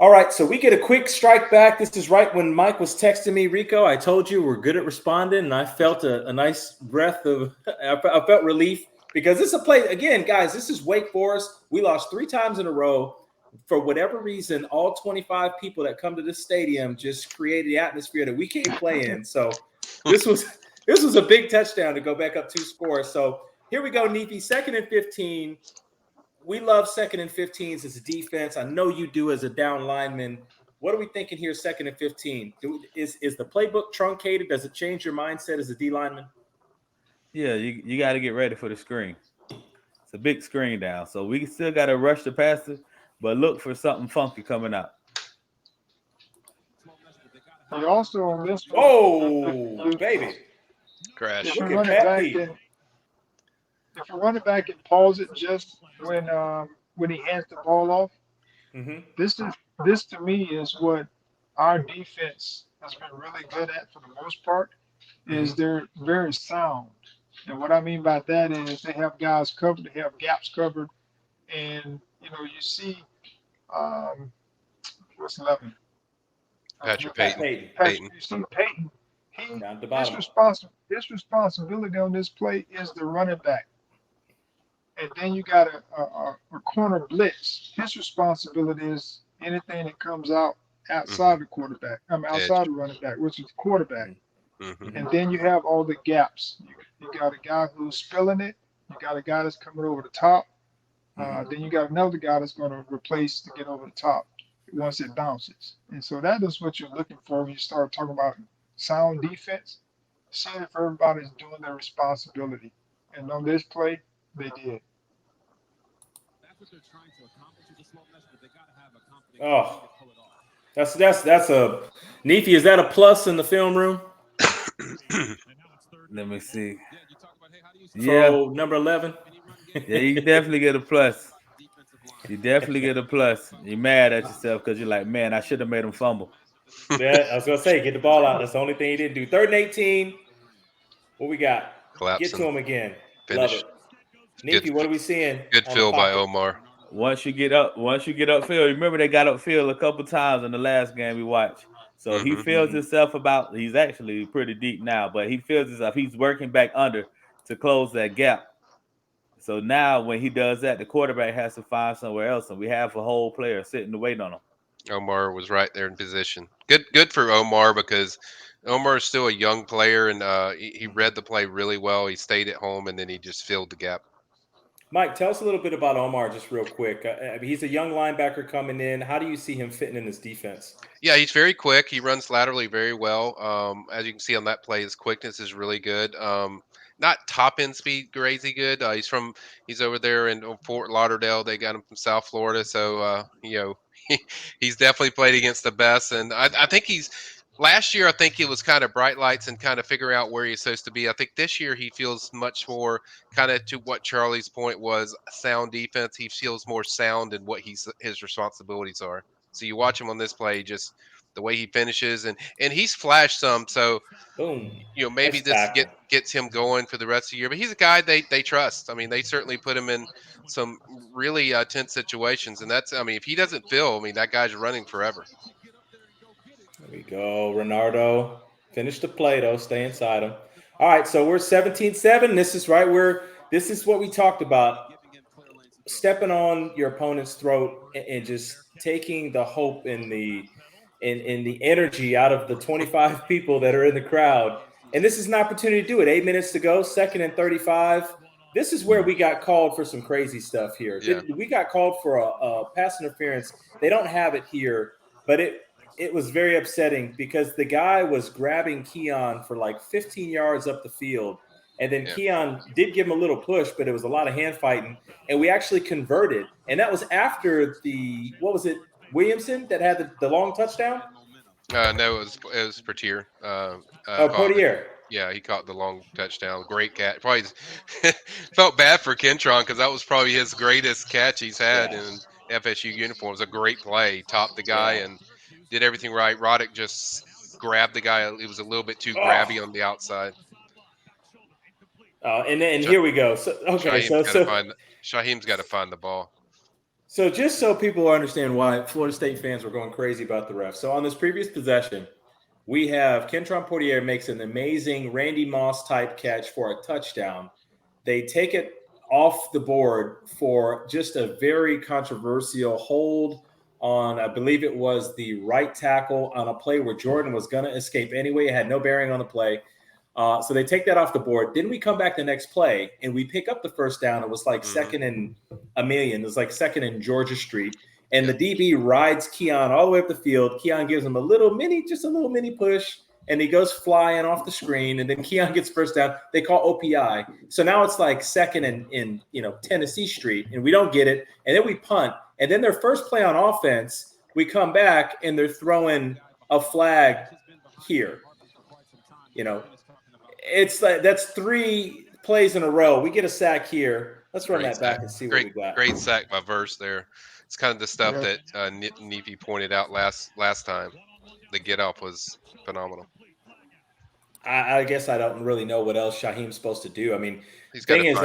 All right, so we get a quick strike back. This is right when Mike was texting me, Rico. I told you we're good at responding, and I felt a nice breath of, I felt relief because this is a play. Again, guys, this is Wake Forest. We lost 3 times in a row. For whatever reason, all 25 people that come to this stadium just created the atmosphere that we can't play in. So this was a big touchdown to go back up 2 scores. So here we go, Neefy, 2nd and 15. We love 2nd and 15s as a defense. I know you do as a down lineman. What are we thinking here, 2nd and 15? Is the playbook truncated? Does it change your mindset as a D lineman? Yeah, you got to get ready for the screen. It's a big screen down. So we still got to rush the passer, but look for something funky coming out. You also on this one. Oh, baby. Crash. If Look you at run it Pat back Pete. and if you run it back and pause it just when he hands the ball off, this to me is what our defense has been really good at for the most part. Is they're very sound, and what I mean by that is they have guys covered, they have gaps covered, and you see what's 11. Patrick Pat Payton. Payton. You see Peyton. Down at the bottom. His responsibility on this play is the running back. And then you got a corner blitz. His responsibility is anything that comes out outside the quarterback. Outside the running back, which is the quarterback. And then you have all the gaps. You got a guy who's spilling it. You got a guy that's coming over the top. Then you got another guy that's going to replace to get over the top once it bounces. And so that is what you're looking for when you start talking about sound defense. Seeing if everybody's doing their responsibility. And on this play, they did. Oh, that's a Neefy. Is that a plus in the film room? Let me see. Yeah, number 11. Yeah, you definitely get a plus. You definitely get a plus. You're mad at yourself because you're like, man, I should have made him fumble. Yeah, I was gonna say, get the ball out. That's the only thing he didn't do. 3rd and 18. What we got? Collapsing. Get to him again. Finish. Love it. Neefy, what are we seeing? Good fill by Omar. Once you get upfield, remember they got upfield a couple times in the last game we watched. So he feels himself about. He's actually pretty deep now, but he feels himself. He's working back under to close that gap. So now when he does that, the quarterback has to find somewhere else, and we have a whole player sitting waiting on him. Omar was right there in position. Good for Omar because Omar is still a young player, and he read the play really well. He stayed at home, and then he just filled the gap. Mike, tell us a little bit about Omar just real quick. He's a young linebacker coming in. How do you see him fitting in this defense? Yeah, he's very quick. He runs laterally very well. As you can see on that play, his quickness is really good. Not top end speed, crazy good. He's over there in Fort Lauderdale. They got him from South Florida, so he's definitely played against the best. And I think last year, I think it was kind of bright lights and kind of figure out where he's supposed to be. I think this year he feels much more kind of to what Charlie's point was, sound defense. He feels more sound in what his responsibilities are. So you watch him on this play, just the way he finishes, and he's flashed some. So boom, maybe this gets him going for the rest of the year. But he's a guy they trust. I mean, they certainly put him in some really tense situations, and if he doesn't fill, that guy's running forever. There we go. Renardo. Finish the play, though. Stay inside him. All right, so we're 17-7. This is what we talked about. Stepping on your opponent's throat and just taking the hope and the energy out of the 25 people that are in the crowd. And this is an opportunity to do it. 8 minutes to go, 2nd and 35. This is where we got called for some crazy stuff here. Yeah. We got called for a pass interference. They don't have it here, but it was very upsetting because the guy was grabbing Keon for like 15 yards up the field. And then Keon did give him a little push, but it was a lot of hand fighting. And we actually converted. And that was after Williamson that had the long touchdown? No, it was Portier. Portier. Yeah, he caught the long touchdown. Great catch. Probably felt bad for Kentron because that was probably his greatest catch he's had in FSU uniforms. A great play, topped the guy and did everything right. Roddick just grabbed the guy. It was a little bit too grabby on the outside. And then here we go. So, okay, Shaheem's got to find the ball. So just so people understand why Florida State fans were going crazy about the ref. So on this previous possession, we have Kentron Portier makes an amazing Randy Moss type catch for a touchdown. They take it off the board for just a very controversial hold on, I believe it was the right tackle on a play where Jordan was going to escape anyway. It had no bearing on the play. So they take that off the board. Then we come back the next play and we pick up the first down. It was like second and a million. It was like second in Georgia Street. And the DB rides Keon all the way up the field. Keon gives him a little mini push, and he goes flying off the screen. And then Keon gets first down. They call OPI. So now it's like second in Tennessee Street, and we don't get it. And then we punt. And then their first play on offense, we come back and they're throwing a flag here. It's like that's 3 plays in a row. We get a sack here. Let's run that back and see what we got. Great sack by Verse there. It's kind of the stuff that NEEFY pointed out last time. The get off was phenomenal. I guess I don't really know what else Shaheem's supposed to do. I mean, he's got he's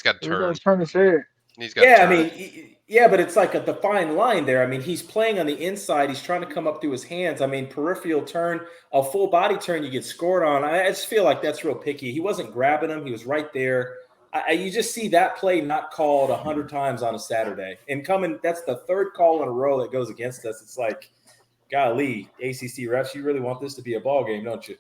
got to turn. Turn his head. But it's like a defined line there. I mean, he's playing on the inside. He's trying to come up through his hands. I mean, peripheral turn, a full body turn, you get scored on. I just feel like that's real picky. He wasn't grabbing him. He was right there. You just see that play not called 100 times on a Saturday. And that's the 3rd call in a row that goes against us. It's like, golly, ACC refs, you really want this to be a ball game, don't you?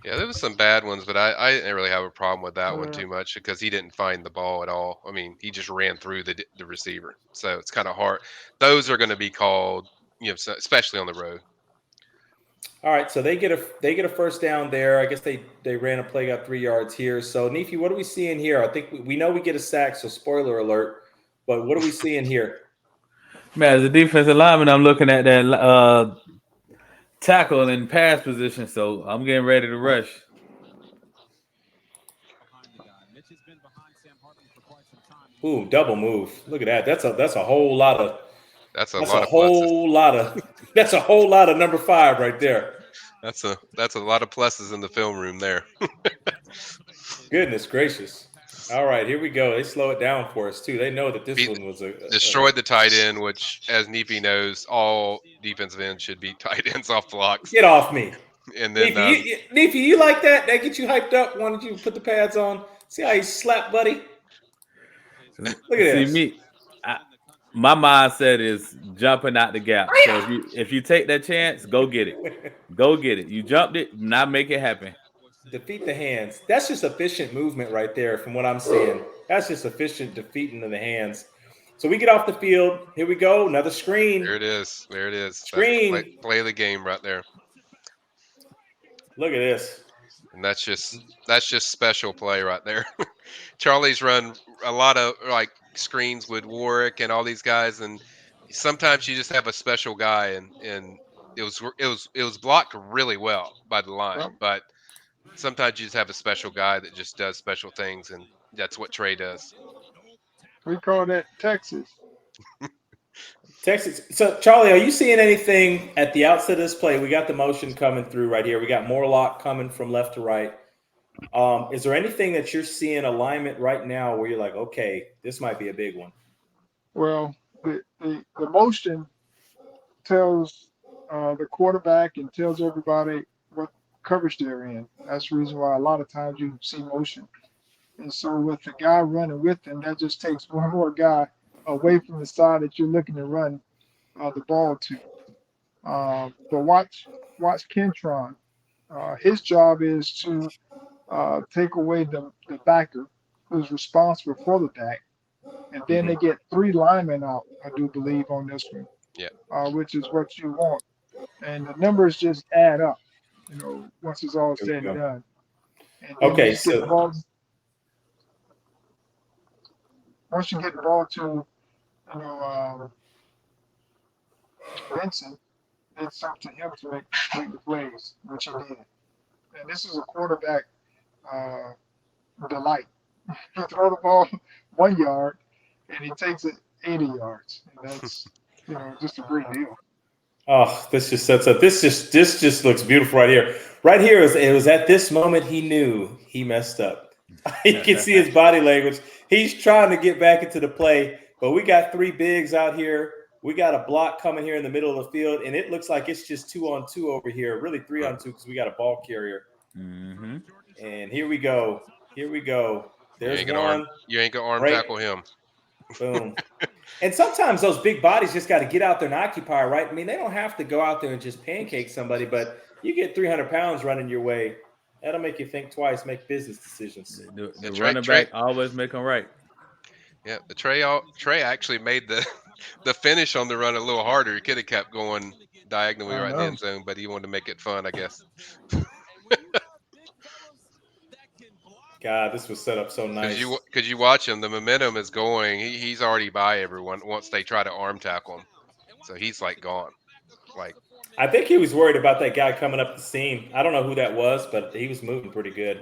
Yeah, there was some bad ones, but I didn't really have a problem with that one too much because he didn't find the ball at all. I mean, he just ran through the receiver. So it's kind of hard. Those are going to be called, especially on the road. All right, so they get a first down there. I guess they ran a play, got 3 yards here. So, NEEFY, what are we seeing here? I think we know we get a sack, so spoiler alert. But what are we seeing here? Man, as a defensive lineman, I'm looking at that tackle and pass position, so I'm getting ready to rush. Ooh, double move. Look at that. That's a whole lot of. That's a lot of number 5 right there. That's a lot of pluses in the film room there. Goodness gracious. All right, here we go. They slow it down for us too. They know that this one was destroyed the tight end, which, as NEEFY knows, all defensive ends should be tight ends off blocks. Get off me. And then NEEFY, you like that? That get you hyped up? Why don't you put the pads on? See how you slap, buddy? Look at this. See, my mindset is jumping out the gap. So if you take that chance, go get it. Go get it. You jumped it, now make it happen. Defeat the hands. That's just efficient movement right there from what I'm seeing. That's just efficient defeating of the hands. So we get off the field. Here we go. Another screen. There it is. Screen. Play of the game right there. Look at this. And that's just special play right there. Charlie's run a lot of screens with Warwick and all these guys, and sometimes you just have a special guy, and it was blocked really well by the line, but sometimes you just have a special guy that just does special things, and that's what Trey does. We call that Texas. Texas. So, Charlie, are you seeing anything at the outset of this play? We got the motion coming through right here. We got Morlock coming from left to right. Is there anything that you're seeing alignment right now where you're like, okay, this might be a big one? Well, the motion tells the quarterback and tells everybody what coverage they're in. That's the reason why a lot of times you see motion. And so with the guy running with them, that just takes one more guy away from the side that you're looking to run the ball to. But watch Kentron. His job is to take away the backer who's responsible for the back. And then they get 3 linemen out, I do believe, on this one. Yeah. Which is what you want. And the numbers just add up, once it's all said and done. And okay, so once you get the ball to, Vincent, it's up to him to make the plays, which he did. And this is a quarterback delight. He throw the ball 1 yard, and he takes it 80 yards. And that's, just a great deal. Oh, this just sets up. This just looks beautiful right here. Right here, it was at this moment he knew he messed up. You can see his body language. He's trying to get back into the play, But we got 3 bigs out here. We got a block coming here in the middle of the field, and it looks like it's just 2-on-2 over here. Really 3-on-2 because we got a ball carrier. Mm-hmm. And here we go. Here we go. There's one. You ain't gonna arm Right. tackle him. Boom. And sometimes those big bodies just got to get out there and occupy, right? I mean, they don't have to go out there and just pancake somebody, but you get 300 pounds running your way. That'll make you think twice, make business decisions. The running back always make them right. Yeah, the Trey actually made the finish on the run a little harder. He could have kept going diagonally right in the end zone, but he wanted to make it fun, I guess. God, this was set up so nice. Because you watch him, the momentum is going. He's already by everyone once they try to arm tackle him. So he's like gone. Like, I think he was worried about that guy coming up the seam. I don't know who that was, but he was moving pretty good.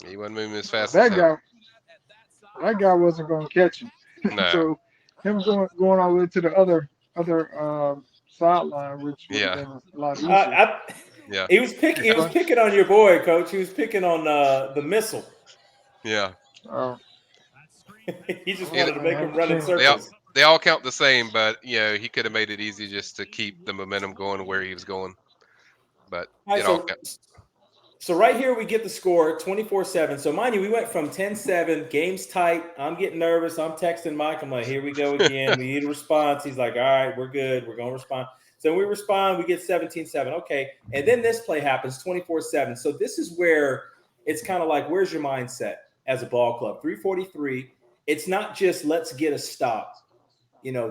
He wasn't moving as fast That as him. guy wasn't going to catch him. No. So him going all the way to the other sideline, which would have been a lot easier. Yeah. He was picking on your boy, Coach. He was picking on the missile. Yeah. He just wanted to make him run in circles. They all count the same, but he could have made it easy just to keep the momentum going where he was going. But right, so right here we get the score 24-7. So mind you, we went from 10-7, game's tight. I'm getting nervous. I'm texting Mike. I'm like, here we go again. We need a response. He's like, all right, we're good. We're going to respond. So we respond, we get 17-7. Okay. And then this play happens 24-7. So this is where it's kind of like, where's your mindset as a ball club? 3:43. It's not just let's get a stop.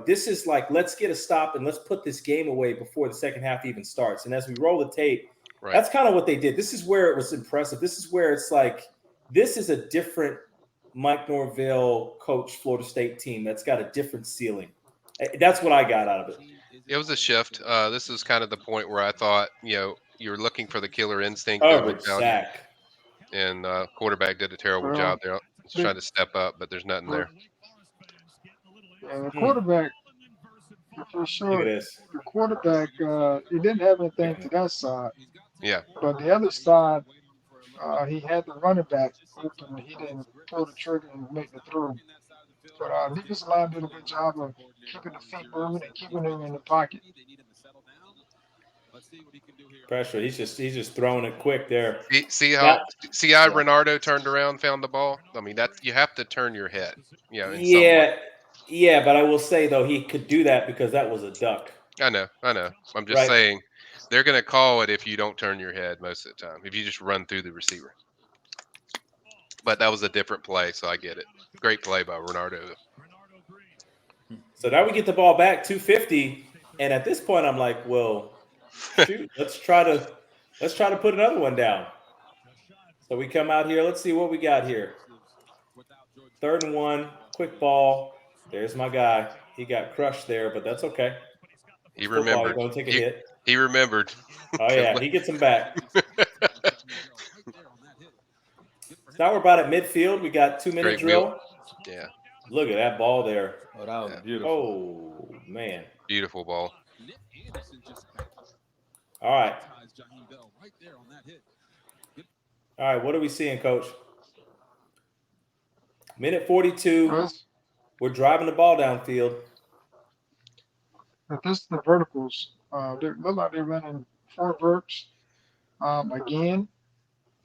This is like, let's get a stop and let's put this game away before the second half even starts. And as we roll the tape, that's kind of what they did. This is where it was impressive. This is where it's like, this is a different Mike Norvell coach Florida State team that's got a different ceiling. That's what I got out of it. It was a shift. This is kind of the point where I thought, you're looking for the killer instinct. Zach. And quarterback did a terrible job there. He's trying to step up, but there's nothing there. Yeah, the quarterback, for sure, the quarterback, he didn't have anything to that side. Yeah. But the other side, he had the running back open. He didn't pull the trigger and make the throw. But defensive line did a good job of keeping the feet moving and keeping them in the pocket. Pressure. He's just throwing it quick there. See how Renardo turned around, found the ball. I mean, you have to turn your head. Yeah, but I will say though he could do that because that was a duck. I know. I'm just saying they're going to call it if you don't turn your head most of the time. If you just run through the receiver. But that was a different play, so I get it. Great play by Renardo. So now we get the ball back 250, and at this point I'm like, well, shoot, let's try to put another one down. So we come out here. Let's see what we got here. 3rd and 1, quick ball. There's my guy. He got crushed there, but that's okay. He remembered. He's gonna take a hit. He remembered. Oh yeah, he gets him back. Now we're about at midfield. We got 2-minute drill. Yeah. Look at that ball there. Oh, that was beautiful. Oh man. Beautiful ball. All right. All right, what are we seeing, Coach? Minute 42. We're driving the ball downfield. But this is the verticals. They look like they're running 4 verts again,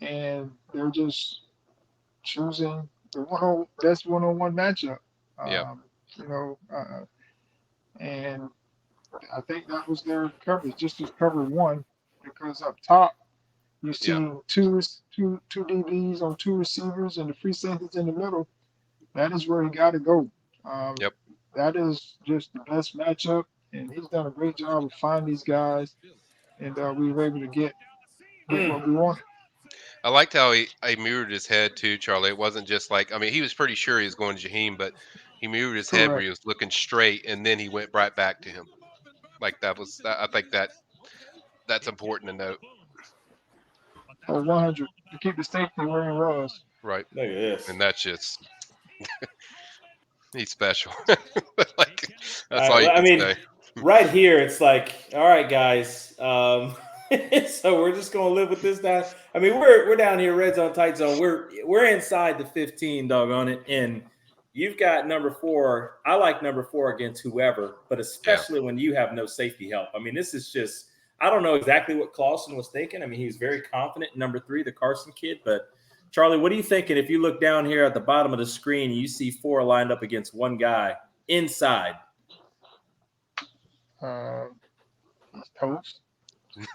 and they're just choosing the best one-on-one matchup. And I think that was their coverage, just to cover one, because up top you see two DBs on 2 receivers and the free safeties in the middle. That is where he got to go. That is just the best matchup, and he's done a great job of finding these guys, and we were able to get what we wanted. I liked how he mirrored his head too, Charlie. It wasn't just like, I mean, he was pretty sure he was going to Jaheim, but he mirrored his head where he was looking straight, and then he went right back to him. Like I think that's important to note. 100 to keep the safety where he was. Right. Look at this. And that's just he's special. That's all you can say. Right here, it's like, all right, guys. So we're just gonna live with this now. I mean, we're down here, red zone, tight zone. We're inside the 15, doggone it, and you've got number 4. I like number 4 against whoever, but especially when you have no safety help. I mean, this is just, I don't know exactly what Clausen was thinking. I mean, he was very confident in number 3, the Carson kid. But Charlie, what are you thinking if you look down here at the bottom of the screen, you see 4 lined up against one guy inside? He's toast.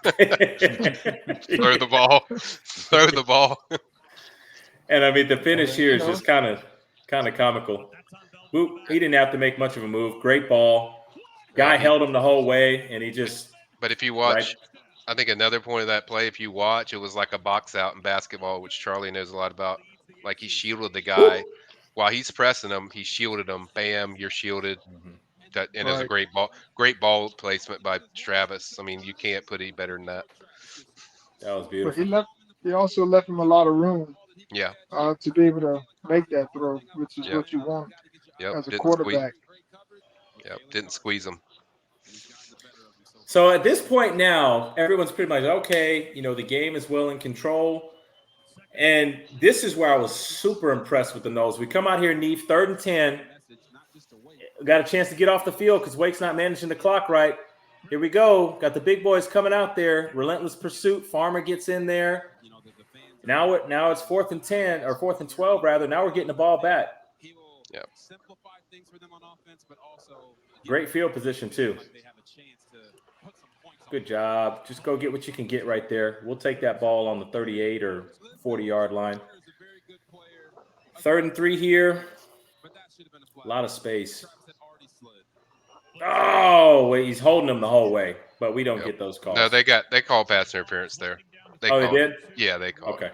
Throw the ball. Throw the ball. And I mean, the finish here is just kind of comical. Boop, he didn't have to make much of a move. Great ball. Guy held him the whole way, and he just. But if you watch, I think another point of that play, if you watch, it was like a box out in basketball, which Charlie knows a lot about. Like he shielded the guy while he's pressing him. He shielded him. Bam, you're shielded. That, and it was a great ball placement by Travis. I mean, you can't put any better than that. That was beautiful. But he also left him a lot of room. Yeah. To be able to make that throw, which is what you want as a quarterback. Didn't squeeze him. So at this point now, everyone's pretty much okay. You know, the game is well in control. And this is where I was super impressed with the Noles. We come out here, Neef, 3rd and 10. Got a chance to get off the field because Wake's not managing the clock right. Here we go. Got the big boys coming out there. Relentless pursuit. Farmer gets in there. Now it's 4th and 10 or 4th and 12 rather. Now we're getting the ball back. Yep. Great field position too. Good job. Just go get what you can get right there. We'll take that ball on the 38 or 40-yard line. 3rd and 3 here. A lot of space. Oh, wait, he's holding them the whole way, but we don't get those calls. No, they called pass interference there. They did? Yeah, they called. Okay.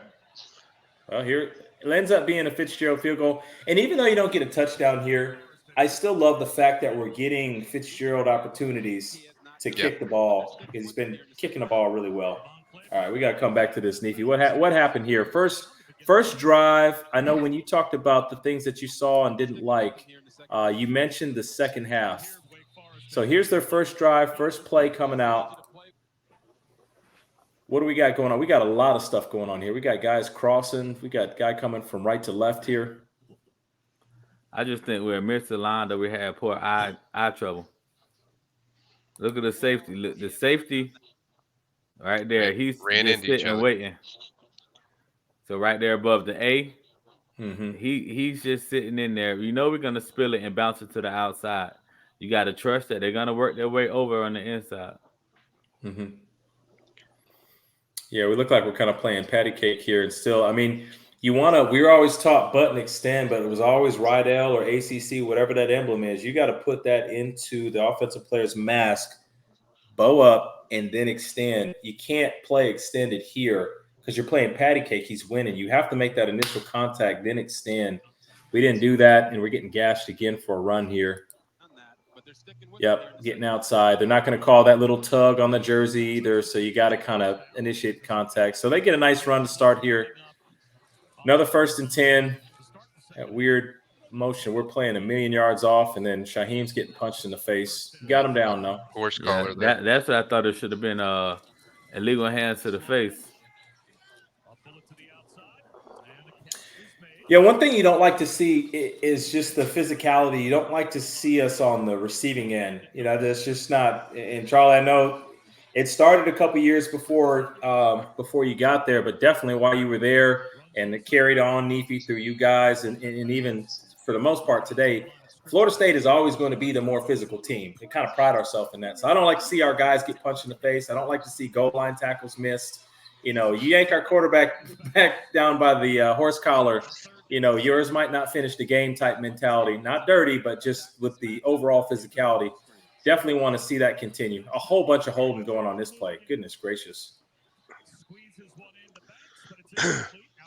Well, here it ends up being a Fitzgerald field goal. And even though you don't get a touchdown here, I still love the fact that we're getting Fitzgerald opportunities to kick the ball because he's been kicking the ball really well. All right, we got to come back to this, Neefy. What happened here? First drive, I know when you talked about the things that you saw and didn't like, you mentioned the second half. So here's their first drive, first play coming out. What do we got going on? We got a lot of stuff going on here. We got guys crossing. We got guy coming from right to left here. I just think we're misaligned that we had poor eye trouble. Look at the safety. Look, the safety right there. He's ran just into each sitting other. waiting. So right there above the A, Mm-hmm. he's just sitting in there. You know we're gonna spill it and bounce it to the outside. You got to trust that they're gonna work their way over on the inside. Mm-hmm. Yeah, we look like we're kind of playing patty cake here, and still, I mean, we were always taught button extend, but it was always Rydell or ACC, whatever that emblem is. You got to put that into the offensive player's mask, bow up, and then extend. You can't play extended here because you're playing patty cake. He's winning. You have to make that initial contact, then extend. We didn't do that, and we're getting gashed again for a run here. Yep, getting outside. They're not going to call that little tug on the jersey either, so you got to kind of initiate contact. So they get a nice run to start here. Another 1st and 10. That weird motion. We're playing a million yards off, and then Shaheem's getting punched in the face. Got him down, though. Horse collar there. That's what I thought it should have been illegal hands to the face. Yeah, one thing you don't like to see is just the physicality. You don't like to see us on the receiving end. You know, that's just not. And Charlie, I know it started a couple years before you got there, but definitely while you were there, and it carried on Neefy through you guys, and even for the most part today, Florida State is always going to be the more physical team. We kind of pride ourselves in that. So I don't like to see our guys get punched in the face. I don't like to see goal line tackles missed. You know, you yank our quarterback back down by the horse collar. You know, yours might not finish the game type mentality. Not dirty, but just with the overall physicality. Definitely want to see that continue. A whole bunch of holding going on this play. Goodness gracious.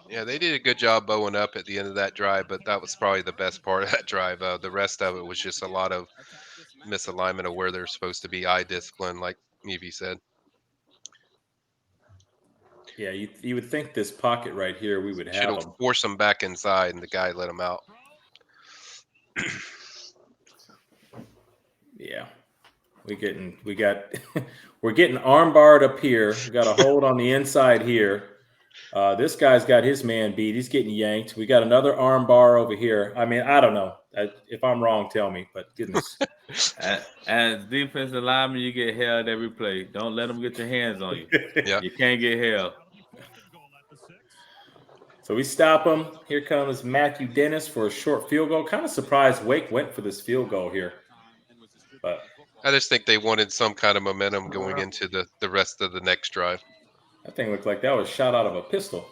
Yeah, they did a good job bowing up at the end of that drive, but that was probably the best part of that drive. The rest of it was just a lot of misalignment of where they're supposed to be, eye discipline, like Neefy said. Yeah, you would think this pocket right here we would have them. Force them back inside, and the guy let them out. Yeah, we're getting arm barred up here. We got a hold on the inside here. This guy's got his man beat. He's getting yanked. We got another arm bar over here. I mean, I don't know. If I'm wrong, tell me. But goodness. As defensive lineman, you get held every play. Don't let them get your hands on you. Yeah. You can't get held. So we stop him. Here comes Matthew Dennis for a short field goal. Kind of surprised Wake went for this field goal here. But I just think they wanted some kind of momentum going into the rest of the next drive. that thing looked like that was shot out of a pistol.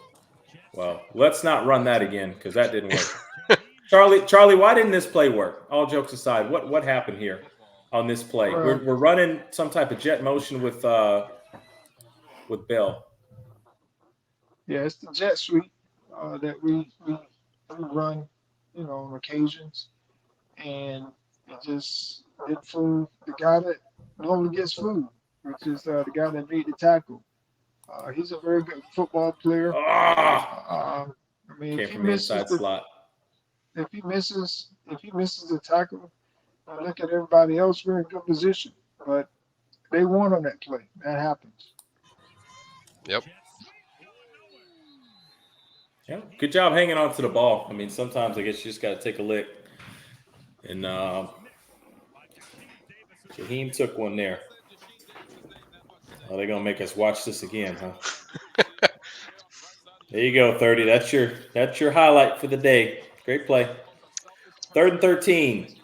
Well, let's not run that again because that didn't work. Charlie, why didn't this play work? All jokes aside, what happened here on this play? We're running some type of jet motion with Bell. Yeah, it's the jet sweep that we run, on occasions, and it just didn't fool the guy that normally gets fooled, which is the guy that made the tackle. He's a very good football player. I mean, Came from the inside slot. If he misses the tackle, look at everybody else. We're in good position, but they won on that play. That happens. Yep. Yeah, good job hanging on to the ball. I mean, sometimes I guess you just got to take a lick. And Shaheem took one there. Oh, they're gonna make us watch this again, huh? There you go, 30. That's your highlight for the day. Great play. 3rd and 13.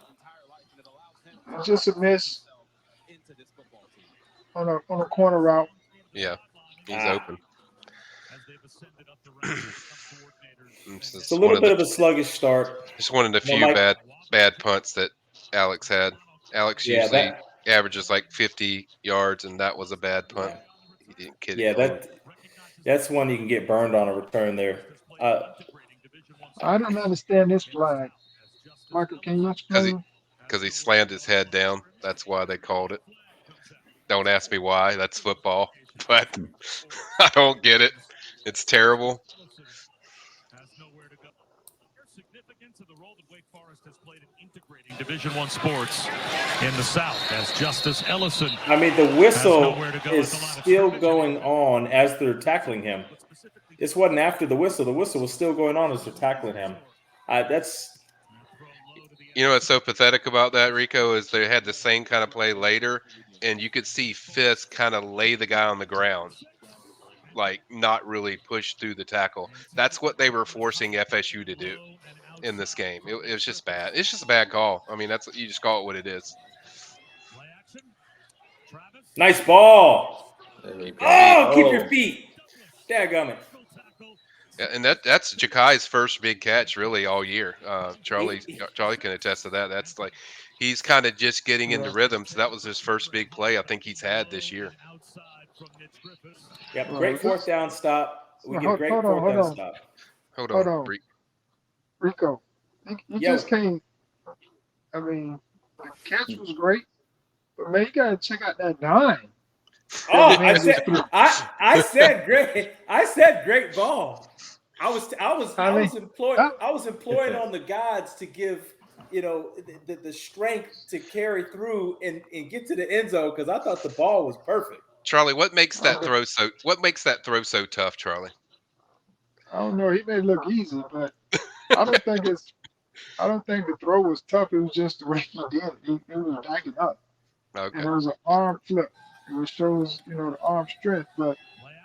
Just a miss on a corner route. Yeah, he's open. It's a little bit of a sluggish start. Just one of the few bad punts that Alex had. Alex usually averages like 50 yards, and that was a bad punt. He didn't kid it. Yeah, that's one you can get burned on a return there. I don't understand this flag. Michael, can you explain? Because he slammed his head down. That's why they called it. Don't ask me why. That's football. But I don't get it. It's terrible. To the role that Wake Forest has played in integrating Division I sports in the South, as Justice Ellison. I mean, the whistle is still going on as they're tackling him. This wasn't after the whistle. The whistle was still going on as they're tackling him. That's. You know what's so pathetic about that, Rico, is they had the same kind of play later, and you could see Fisk kind of lay the guy on the ground, like not really push through the tackle. That's what they were forcing FSU to do in this game. It was just bad. It's just a bad call. I mean, you just call it what it is. Nice ball. Oh, keep your feet. Dadgummit. Yeah, and that's Jakai's first big catch really all year. Charlie can attest to that. That's like he's kind of just getting into rhythm. So that was his first big play I think he's had this year. Yep, great 4th down stop. We get a great 4th down stop. Hold on. Rico, you just can't. I mean, the catch was great, but man, you gotta check out that 9. Oh, I said great. I said great ball. I was employing on the gods to give the strength to carry through and get to the end zone because I thought the ball was perfect. Charlie, what makes that throw so tough, Charlie? I don't know. He may look easy, but I don't think the throw was tough. It was just the way he did it. It was backing up. Okay. And it was an arm flip. It shows, the arm strength, but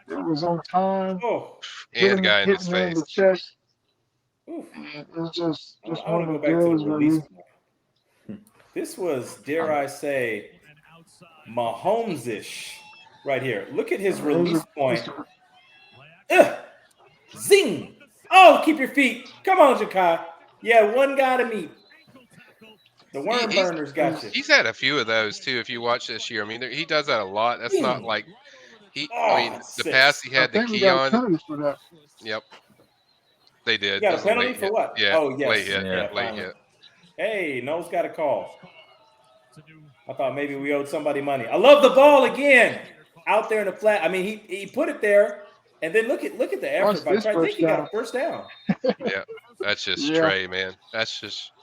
it was on time. Oh, and the guy in his face. In the chest. And it was just one of the drills where this was, dare I say, Mahomes-ish right here. Look at his release point. Zing! Oh, keep your feet. Come on, Jakai. Yeah, one guy to meet. The worm burners got you. He's had a few of those too. If you watch this year, I mean, he does that a lot. That's not like the pass he had the key on. For that. Yep, they did. You got a penalty for what? Yeah. Oh, yes. Late hit. Late hit. Hey, Noles got a call. I thought maybe we owed somebody money. I love the ball again out there in the flat. I mean, he put it there, and then look at the effort by Trey. I think he got a first down. Yeah, that's just Trey, man. That's just.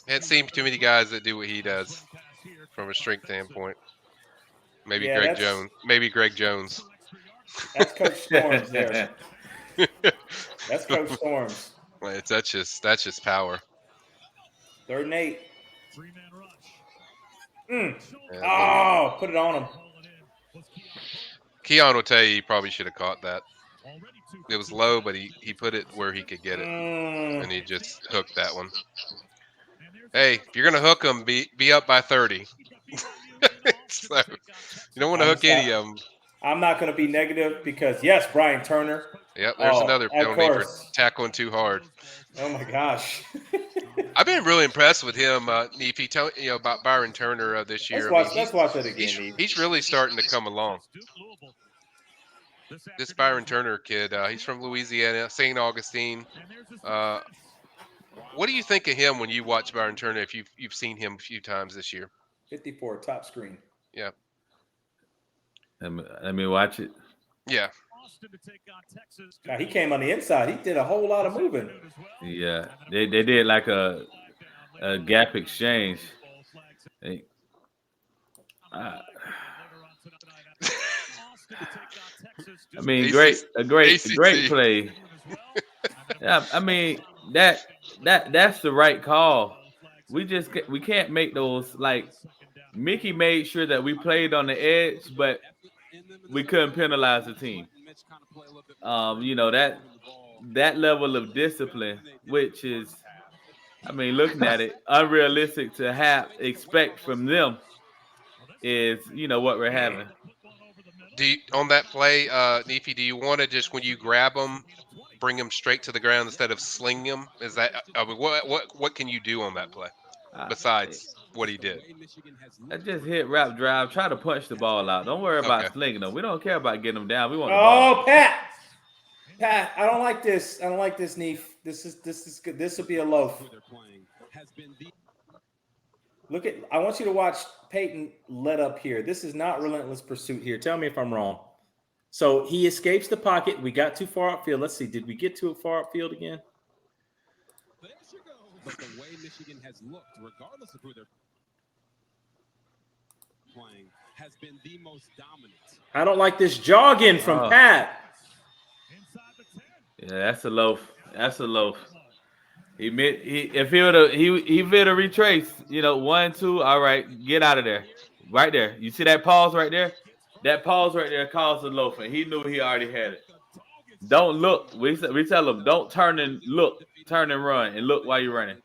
Can't see too many guys that do what he does from a strength standpoint. Maybe Greg Jones. That's Coach Storms there. That's Coach Storms. That's just power. 3rd and 8. Three-man rush. Yeah, Oh, put it on him. Keon will tell you he probably should have caught that. It was low, but he put it where he could get it, and he just hooked that one. Hey, if you're gonna hook them, be up by 30. So you don't want to hook any of them. I'm not going to be negative because yes, Brian Turner. Yep, there's another penalty for tackling too hard. Oh my gosh. I've been really impressed with him, Neefy. Tell about Byron Turner this year. Let's watch that again. He's really starting to come along. This Byron Turner kid, he's from Louisiana, St. Augustine. What do you think of him when you watch Byron Turner? If you've seen him a few times this year. 54 top screen. Yeah. Let me watch it. Yeah. Now, he came on the inside. He did a whole lot of moving. Yeah, they did like a gap exchange. I mean, great play. Yeah, I mean that's the right call. We can't make those. Like Mickey made sure that we played on the edge, but we couldn't penalize the team. That level of discipline, which is, I mean, looking at it, unrealistic to expect from them, is what we're having. On that play, Neefy, do you want to just when you grab them, bring them straight to the ground instead of slinging them? Is that what can you do on that play besides what he did? I just hit wrap drive, try to punch the ball out. Don't worry about slinging them. We don't care about getting them down. We want the ball. Oh, Pat, I don't like this. I don't like this, Neef. This is good. This will be a loaf. I want you to watch Peyton let up here. This is not relentless pursuit here. Tell me if I'm wrong. So he escapes the pocket. We got too far upfield. Let's see. Did we get too far upfield again? But the way Michigan has looked, regardless of who they're playing, has been the most dominant. I don't like this jogging from Pat. Yeah, that's a loaf. That's a loaf. If he would have retraced, 1, 2, all right, get out of there. Right there. You see that pause right there? That pause right there caused a loaf, and he knew he already had it. Don't look. We tell him, don't turn and look. Turn and run, and look while you're running.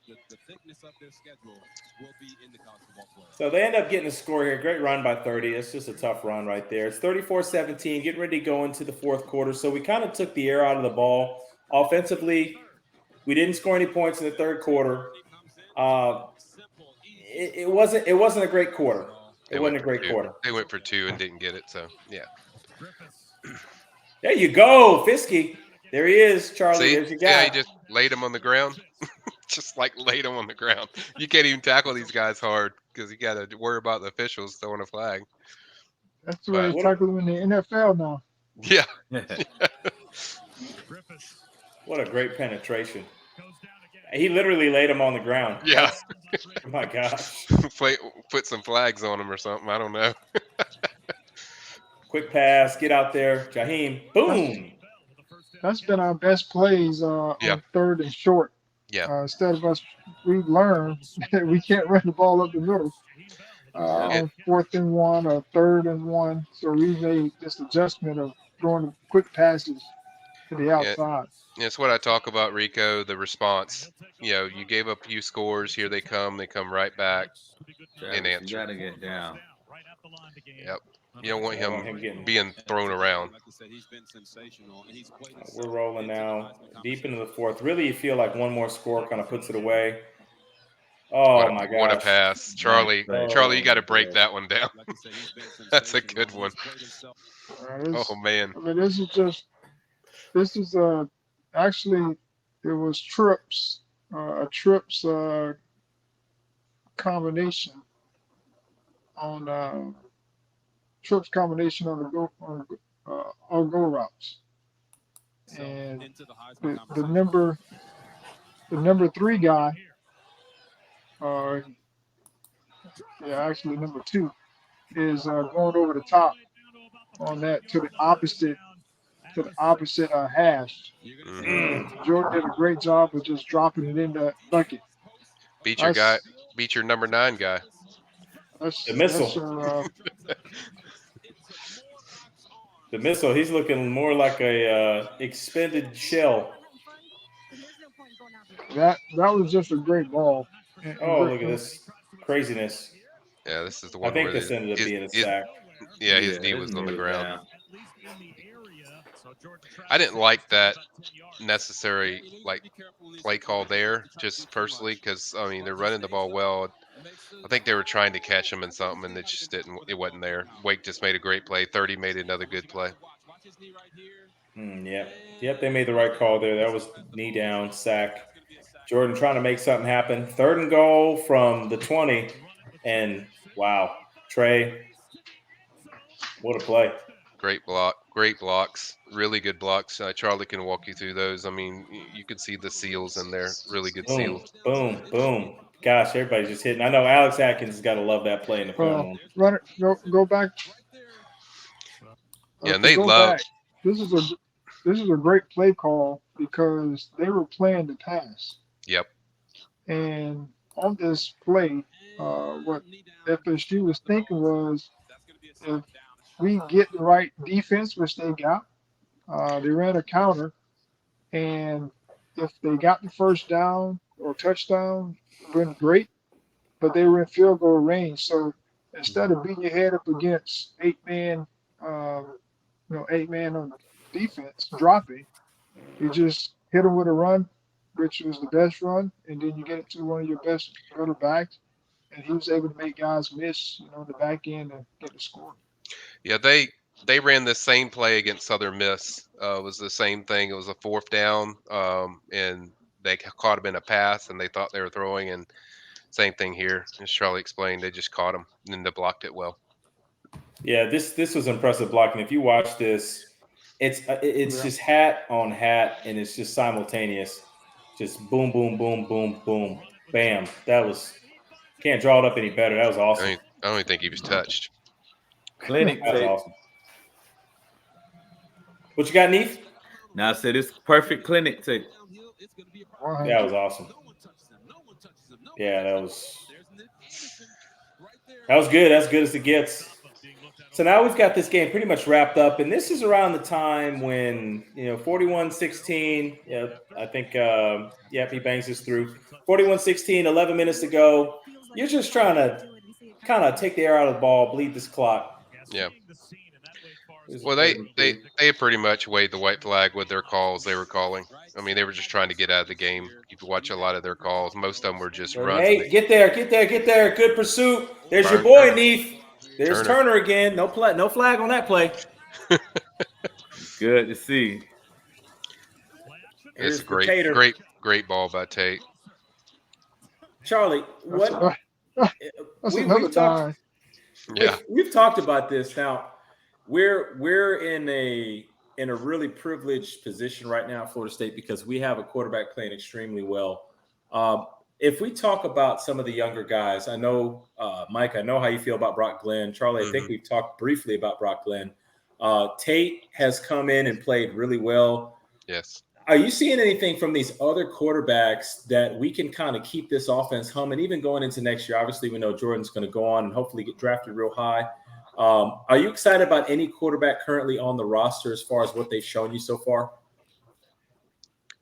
So they end up getting a score here. Great run by 30. It's just a tough run right there. It's 34-17, getting ready to go into the fourth quarter. So we kind of took the air out of the ball. Offensively, we didn't score any points in the third quarter. It wasn't a great quarter. It wasn't a great quarter. They went for 2 and didn't get it, so yeah. There you go, Fisky. There he is, Charlie. See? There's your guy. Yeah, he just laid him on the ground. Just like laid him on the ground. You can't even tackle these guys hard because you got to worry about the officials throwing a flag. That's the way they tackle them in the NFL now. Yeah. What a great penetration. He literally laid him on the ground. Yeah. Oh my gosh. Put some flags on him or something. I don't know. Quick pass. Get out there. Jaheim. Boom. That's been our best plays on 3rd and short. Yeah. Instead of us, we've learned that we can't run the ball up the middle on 4th and 1 or 3rd and 1. So we made this adjustment of throwing quick passes to the outside. Yeah, it's what I talk about, Rico, the response. You gave up a few scores. Here they come. They come right back and answer. You got to get down. Yep. You don't want him being thrown around. We're rolling now, deep into the fourth. Really, you feel like one more score kind of puts it away. Oh, my gosh. What a pass. Charlie, you got to break that one down. That's a good one. Oh, man. I mean, this is actually, it was Tripp's combination on Tripp's combination on the go routes, and the number 3 guy, actually number 2 is going over the top on that to the opposite to the opposite hash. Mhm. Jordan did a great job of just dropping it in the bucket. Beat your That's guy. Beat your number 9 guy. The that's missile. The missile. He's looking more like a expended shell. that was just a great ball. And Oh, great, look at this craziness. Yeah, this is the I one think where this ended up being a sack. his knee his was on the knee was ground. down. I didn't like that necessary play call there, just personally, because I mean they're running the ball well. I think they were trying to catch him in something, and it just didn't. It wasn't there. Wake just made a great play. 30 made another good play. Yep. They made the right call there. That was knee down sack. Jordan trying to make something happen. 3rd and goal from the 20, and wow, Trey, what a play! Great blocks, really good blocks. Charlie can walk you through those. I mean, you can see the seals in there, really good Boom, seals. boom. Gosh, everybody's just hitting. I know Alex Atkins has got to love that play in the film. run it. Go back. Yeah, and To they go love. back. This is a great play call because they were playing the pass. Yep. And on this play, what FSU was thinking was if we get the right defense, which they got, they ran a counter, and if they got the first down or touchdown, went great, but they were in field goal range. So instead of beating your head up against 8-man, 8-man on the defense, dropping, you just hit them with a run, which was the best run, and then you get it to one of your best quarterbacks, and he was able to make guys miss, the back end and get the score. Yeah, they ran the same play against Southern Miss. It was the same thing. It was a 4th down, and they caught him in a pass, and they thought they were throwing. And same thing here, as Charlie explained, they just caught him and they blocked it well. Yeah, this was impressive blocking. If you watch this, it's just hat on hat, and it's just simultaneous, just boom, boom, boom, boom, boom, bam. That was can't draw it up any better. That was awesome. I don't even think he was touched. Clinic That was tape. awesome. What you got, Neef? Now I said it's perfect clinic tape. That was awesome. Yeah, that was good. As good as it gets. So now we've got this game pretty much wrapped up, and this is around the time when 41-16. Yeah, I think he bangs this through. 41-16, 11 minutes to go. You're just trying to kind of take the air out of the ball, bleed this clock. Yeah. Well, they pretty much waved the white flag with their calls they were calling. I mean, they were just trying to get out of the game. You could watch a lot of their calls. Most of them were just runs. Hey, get there. Good pursuit. There's your boy, Neef. There's Turner again. No flag on that play. Good to see. It's a great ball by Tate. Charlie, what? That's another time. Yeah, we've talked about this. Now, we're in a really privileged position right now at Florida State because we have a quarterback playing extremely well. If we talk about some of the younger guys, I know, Mike, I know how you feel about Brock Glenn. Charlie, I think we've talked briefly about Brock Glenn. Tate has come in and played really well. Yes. Are you seeing anything from these other quarterbacks that we can kind of keep this offense humming, even going into next year? Obviously, we know Jordan's going to go on and hopefully get drafted real high. Are you excited about any quarterback currently on the roster as far as what they've shown you so far?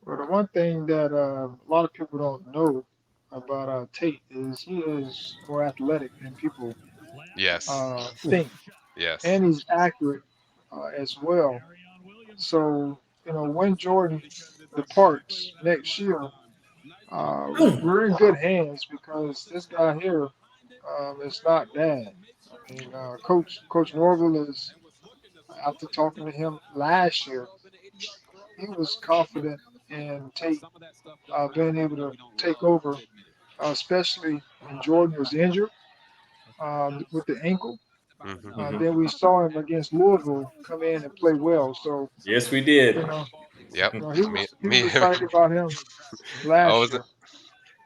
Well, the one thing that a lot of people don't know about Tate is he is more athletic than people think. Yes. And he's accurate as well. So, when Jordan departs next year, we're in good hands because this guy here is not bad. I mean, Coach Norville is, after talking to him last year, he was confident in Tate being able to take over, especially when Jordan was injured with the ankle. Then we saw him against Louisville come in and play well. So yes, we did. Yep. He was excited about him last year.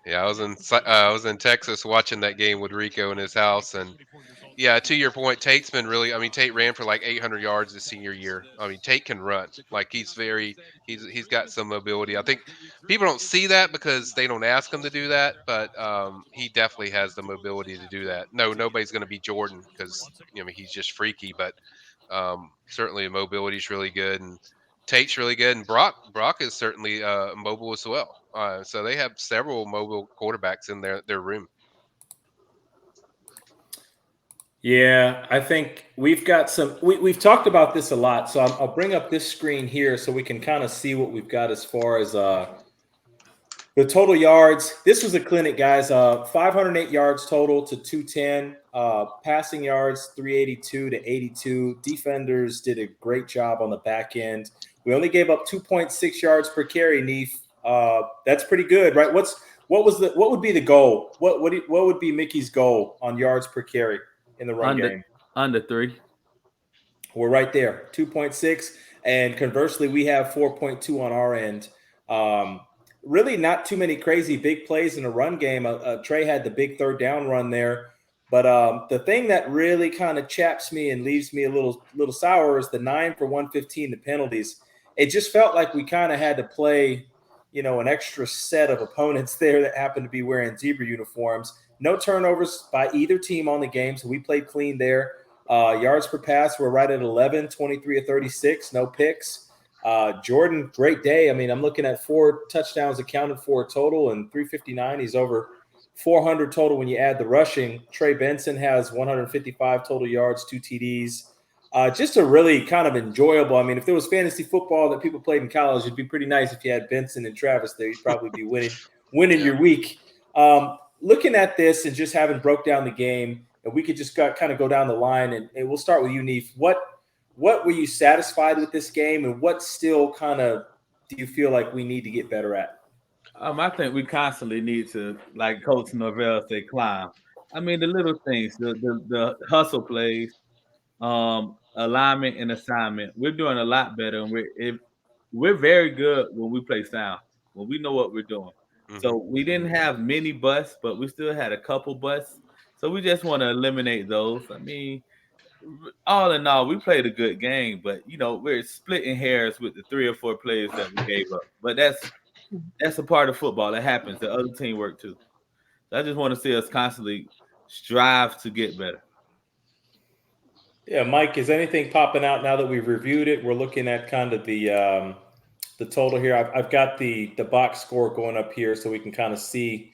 Yeah, I was in Texas watching that game with Rico in his house, and Yeah, to your point, Tate's been really. I mean, Tate ran for like 800 yards his senior year. I mean, Tate can run. Like he's got some mobility. I think people don't see that because they don't ask him to do that, but he definitely has the mobility to do that. No, nobody's going to be Jordan because he's just freaky, but certainly the mobility is really good, and Tate's really good, and Brock is certainly mobile as well. So they have several mobile quarterbacks in their room. Yeah, I think we've got some. We've talked about this a lot, so I'll bring up this screen here so we can kind of see what we've got as far as the total yards. This was a clinic, guys. 508 yards total to 210. Passing yards 382 to 82. Defenders did a great job on the back end. We only gave up 2.6 yards per carry. Neef, that's pretty good, right? What would be the goal? What would be Mickey's goal on yards per carry in the run game? Under 3. We're right there, 2.6, and conversely, we have 4.2 on our end. Really not too many crazy big plays in the run game. Trey had the big third down run there. But the thing that really kind of chaps me and leaves me a little sour is the 9 for 115, the penalties. It just felt like we kind of had to play, an extra set of opponents there that happened to be wearing zebra uniforms. No turnovers by either team on the game, so we played clean there. Yards per pass, we're right at 11, 23 of 36, no picks. Jordan, great day. I mean, I'm looking at 4 touchdowns accounted for total and 359. He's over 400 total when you add the rushing. Trey Benson has 155 total yards, 2 TDs. Just a really kind of enjoyable. I mean, if there was fantasy football that people played in college, it'd be pretty nice if you had Benson and Travis there. You'd probably be winning your week. Looking at this and just having broke down the game, and we could just kind of go down the line, and we'll start with you, Neef. What were you satisfied with this game, and what still kind of do you feel like we need to get better at? I think we constantly need to, like Coach Norvell say, climb. I mean, the little things, the hustle plays, alignment and assignment. We're doing a lot better, and we're very good when we play sound, when we know what we're doing. Mm-hmm. So we didn't have many busts, but we still had a couple busts. So we just want to eliminate those. I mean, all in all, we played a good game, but we're splitting hairs with the 3 or 4 plays that we gave up. But that's a part of football. That happens. The other team work too. So I just want to see us constantly strive to get better. Yeah, Mike, is anything popping out now that we've reviewed it? We're looking at kind of the total here. I've got the box score going up here so we can kind of see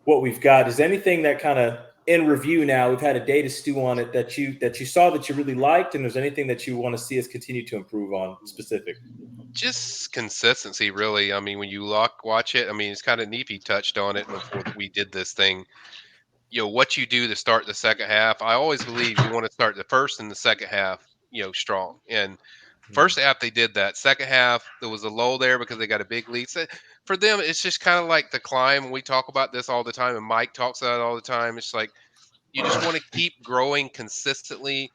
what we've got. Is anything that kind of in review now, we've had a day to stew on it, that you saw that you really liked, and there's anything that you want to see us continue to improve on specific? Just consistency, really. I mean, when you watch it, I mean, it's kind of NEEFY touched on it before we did this thing. What you do to start the second half. I always believe you want to start the first and the second half, strong. And first half they did that. Second half there was a lull there because they got a big lead. So for them, it's just kind of like the climb. We talk about this all the time, and Mike talks about it all the time. It's like you just want to keep growing consistently.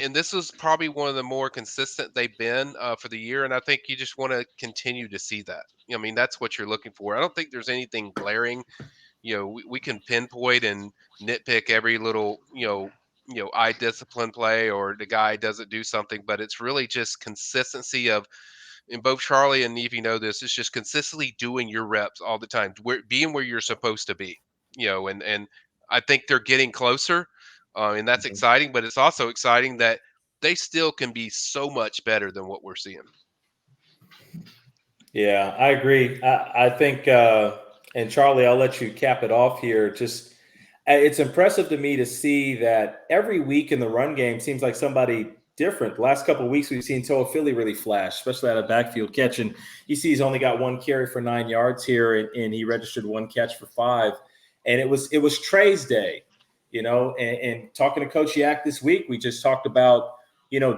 And this was probably one of the more consistent they've been for the year. And I think you just want to continue to see that. I mean, that's what you're looking for. I don't think there's anything glaring. We can pinpoint and nitpick every little, eye discipline play or the guy doesn't do something, but it's really just consistency of, and both Charlie and NEEFY know this, it's just consistently doing your reps all the time, being where you're supposed to be, and I think they're getting closer, and that's exciting, but it's also exciting that they still can be so much better than what we're seeing. Yeah, I agree. I think, and Charlie, I'll let you cap it off here. Just, it's impressive to me to see that every week in the run game seems like somebody different. The last couple of weeks, we've seen Toa Philly really flash, especially out of backfield catch. And you see he's only got 1 carry for 9 yards here, and he registered 1 catch for 5. And it was Trey's day, and talking to Coach Yak this week, we just talked about,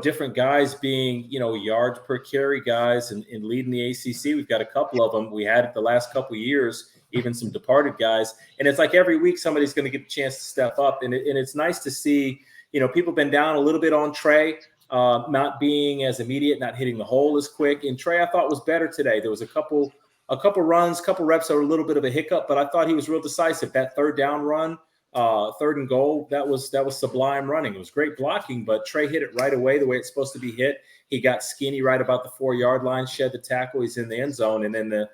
different guys being, yards per carry guys and leading the ACC. We've got a couple of them. We had it the last couple of years, even some departed guys. And it's like every week somebody's going to get a chance to step up. And it's nice to see, people have been down a little bit on Trey, not being as immediate, not hitting the hole as quick. And Trey, I thought, was better today. There was a couple runs, couple reps that were a little bit of a hiccup, but I thought he was real decisive. That third down run third and goal. That was sublime running. It was great blocking, but Trey hit it right away the way it's supposed to be hit. He got skinny right about the 4-yard line, shed the tackle. He's in the end zone, and then the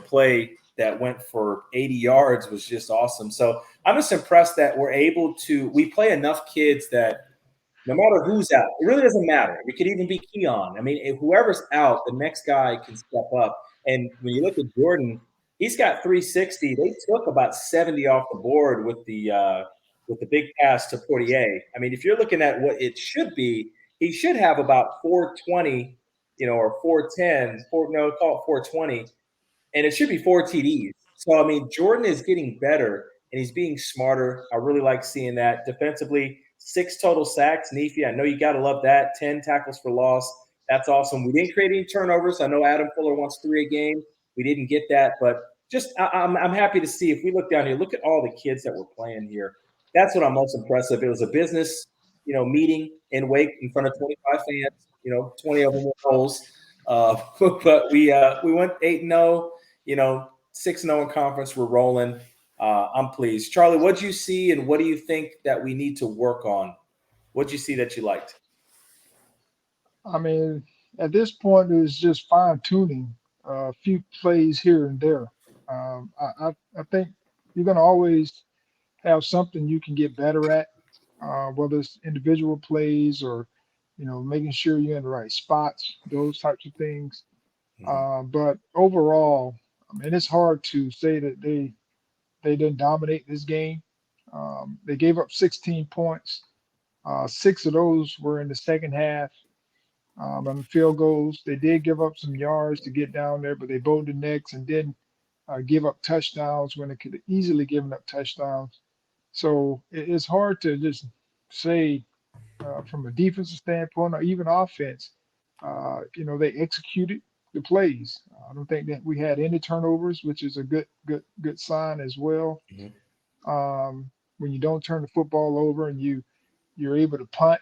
play that went for 80 yards was just awesome. So I'm just impressed that we play enough kids that no matter who's out, it really doesn't matter. It could even be Keon. I mean, if whoever's out, the next guy can step up. And when you look at Jordan, he's got 360. They took about 70 off the board with the big pass to Portier. I mean, if you're looking at what it should be, he should have about 420, or 410, call it 420, and it should be 4 TDs. So, I mean, Jordan is getting better, and he's being smarter. I really like seeing that. Defensively, 6 total sacks. NEEFY, I know you got to love that. 10 tackles for loss. That's awesome. We didn't create any turnovers. I know Adam Fuller wants 3 a game. We didn't get that, but I'm happy to see. If we look down here, look at all the kids that were playing here. That's what I'm most impressed with. It was a business, meeting in Wake in front of 25 fans. 20 of them were Noles. But we went 8-0. 6-0 in conference. We're rolling. I'm pleased. Charlie, what do you see, and what do you think that we need to work on? What did you see that you liked? I mean, at this point, it's just fine tuning a few plays here and there. I think you're going to always have something you can get better at, whether it's individual plays or, making sure you're in the right spots, those types of things. But overall, I mean, it's hard to say that they didn't dominate this game. They gave up 16 points. 6 of those were in the second half. On the field goals, they did give up some yards to get down there, but they bowed the necks and didn't give up touchdowns when they could have easily given up touchdowns. So it's hard to just say from a defensive standpoint or even offense, they executed the plays. I don't think that we had any turnovers, which is a good sign as well. When you don't turn the football over and you're able to punt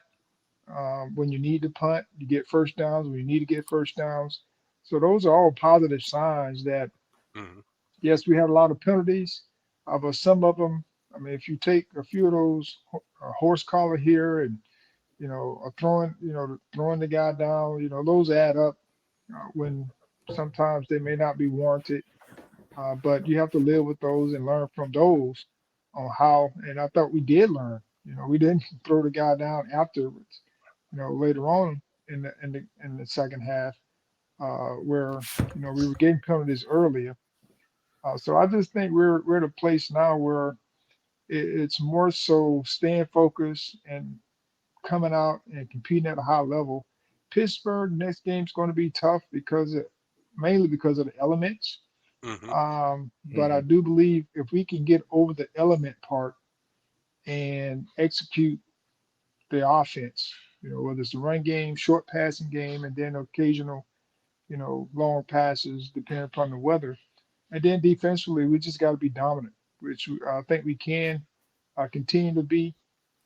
when you need to punt, you get first downs when you need to get first downs. So those are all positive signs that, yes, we had a lot of penalties, but some of them, I mean, if you take a few of those horse collar here and, throwing the guy down, those add up when sometimes they may not be warranted. But you have to live with those and learn from those on how, and I thought we did learn, we didn't throw the guy down afterwards, later on in the second half, where, we were getting penalties earlier. So I just think we're at a place now where it's more so staying focused and coming out and competing at a high level. Pittsburgh, next game's going to be tough mainly because of the elements. But I do believe if we can get over the element part and execute the offense, whether it's the run game, short passing game, and then occasional, long passes, depending upon the weather. And then defensively, we just got to be dominant, which I think we can continue to be.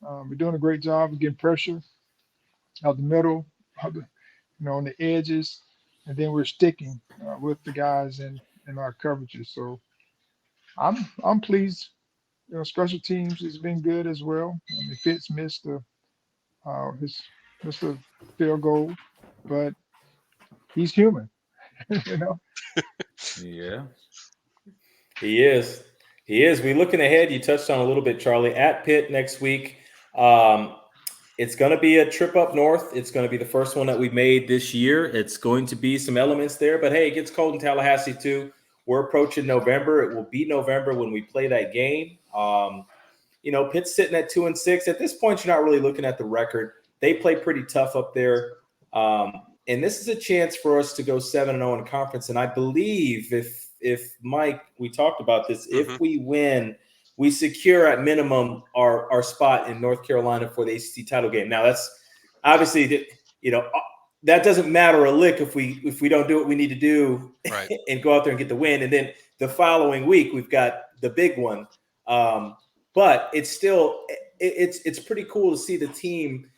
We're doing a great job of getting pressure out the middle, on the edges, and then we're sticking with the guys in our coverages. So I'm pleased. Special teams has been good as well. I mean, Fitz missed a field goal, but he's human. Yeah. He is. We're looking ahead. You touched on a little bit, Charlie, at Pitt next week. It's going to be a trip up north. It's going to be the first one that we've made this year. It's going to be some elements there, but hey, it gets cold in Tallahassee too. We're approaching November. It will be November when we play that game. Pitt's sitting at 2-6. At this point, you're not really looking at the record. They play pretty tough up there. And this is a chance for us to go 7-0 in conference. And I believe if Mike, we talked about this, if we win, we secure at minimum our spot in North Carolina for the ACC title game. Now that's obviously, that doesn't matter a lick if we don't do what we need to do, right, and go out there and get the win. And then the following week we've got the big one. But it's still it's pretty cool to see the team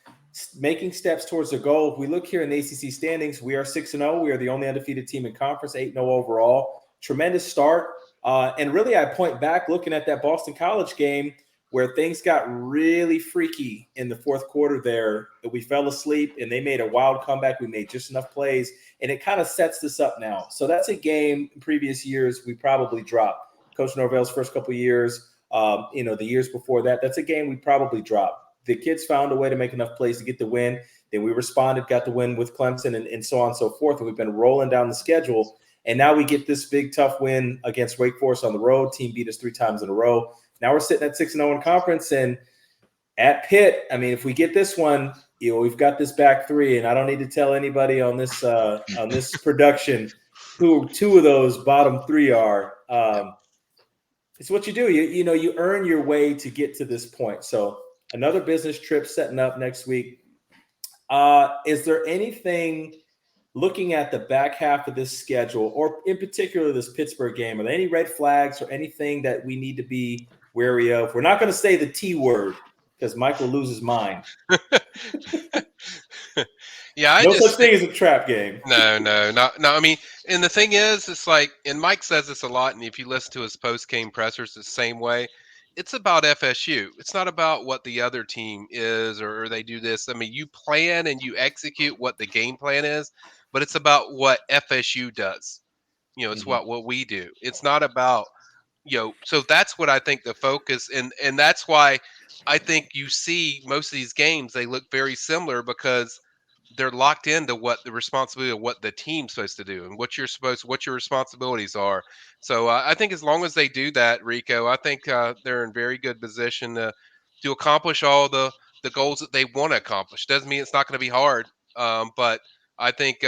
making steps towards their goal. If we look here in the ACC standings, we are 6-0. We are the only undefeated team in conference, 8-0 overall. Tremendous start. And really, I point back looking at that Boston College game. where things got really freaky in the fourth quarter there. We fell asleep and they made a wild comeback. We made just enough plays, and it kind of sets this up now. So that's a game in previous years we probably dropped. Coach Norvell's first couple of years, the years before that, that's a game we probably dropped. The kids found a way to make enough plays to get the win. Then we responded, got the win with Clemson and so on and so forth. And we've been rolling down the schedule. And now we get this big, tough win against Wake Forest on the road. Team beat us 3 times in a row. Now we're sitting at 6-0 in conference. And at Pitt, I mean, if we get this one, we've got this back 3. And I don't need to tell anybody on this production who 2 of those bottom 3 are. It's what you do. You earn your way to get to this point. So another business trip setting up next week. Is there anything looking at the back half of this schedule, or in particular this Pittsburgh game, are there any red flags or anything that we need to be wary of? We're not going to say the T word because Mike will lose his mind. Yeah, no such thing as a trap game. No. I mean, and the thing is, it's like, and Mike says this a lot, and if you listen to his post-game pressers the same way, it's about FSU. It's not about what the other team is or they do this. I mean, you plan and you execute what the game plan is, but it's about what FSU does. It's what we do. It's not about, so that's what I think the focus, and that's why I think you see most of these games, they look very similar because they're locked into what the responsibility of what the team's supposed to do and what your responsibilities are. So I think as long as they do that, Rico, I think they're in very good position to accomplish all the goals that they want to accomplish. Doesn't mean it's not going to be hard, but I think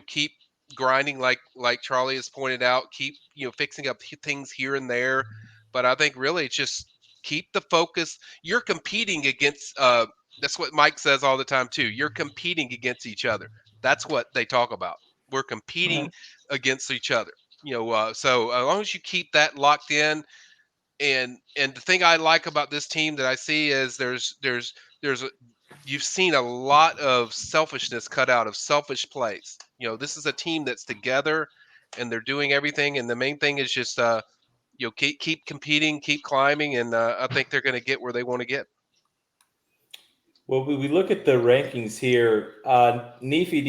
keep grinding like Charlie has pointed out. Keep fixing up things here and there, but I think really it's just keep the focus. You're competing against. That's what Mike says all the time too. You're competing against each other. That's what they talk about. We're competing against each other. So as long as you keep that locked in, and the thing I like about this team that I see is you've seen a lot of selfishness cut out of selfish plays. This is a team that's together, and they're doing everything. And the main thing is just keep competing, keep climbing, and I think they're going to get where they want to get. Well, we look at the rankings here. NEEFY,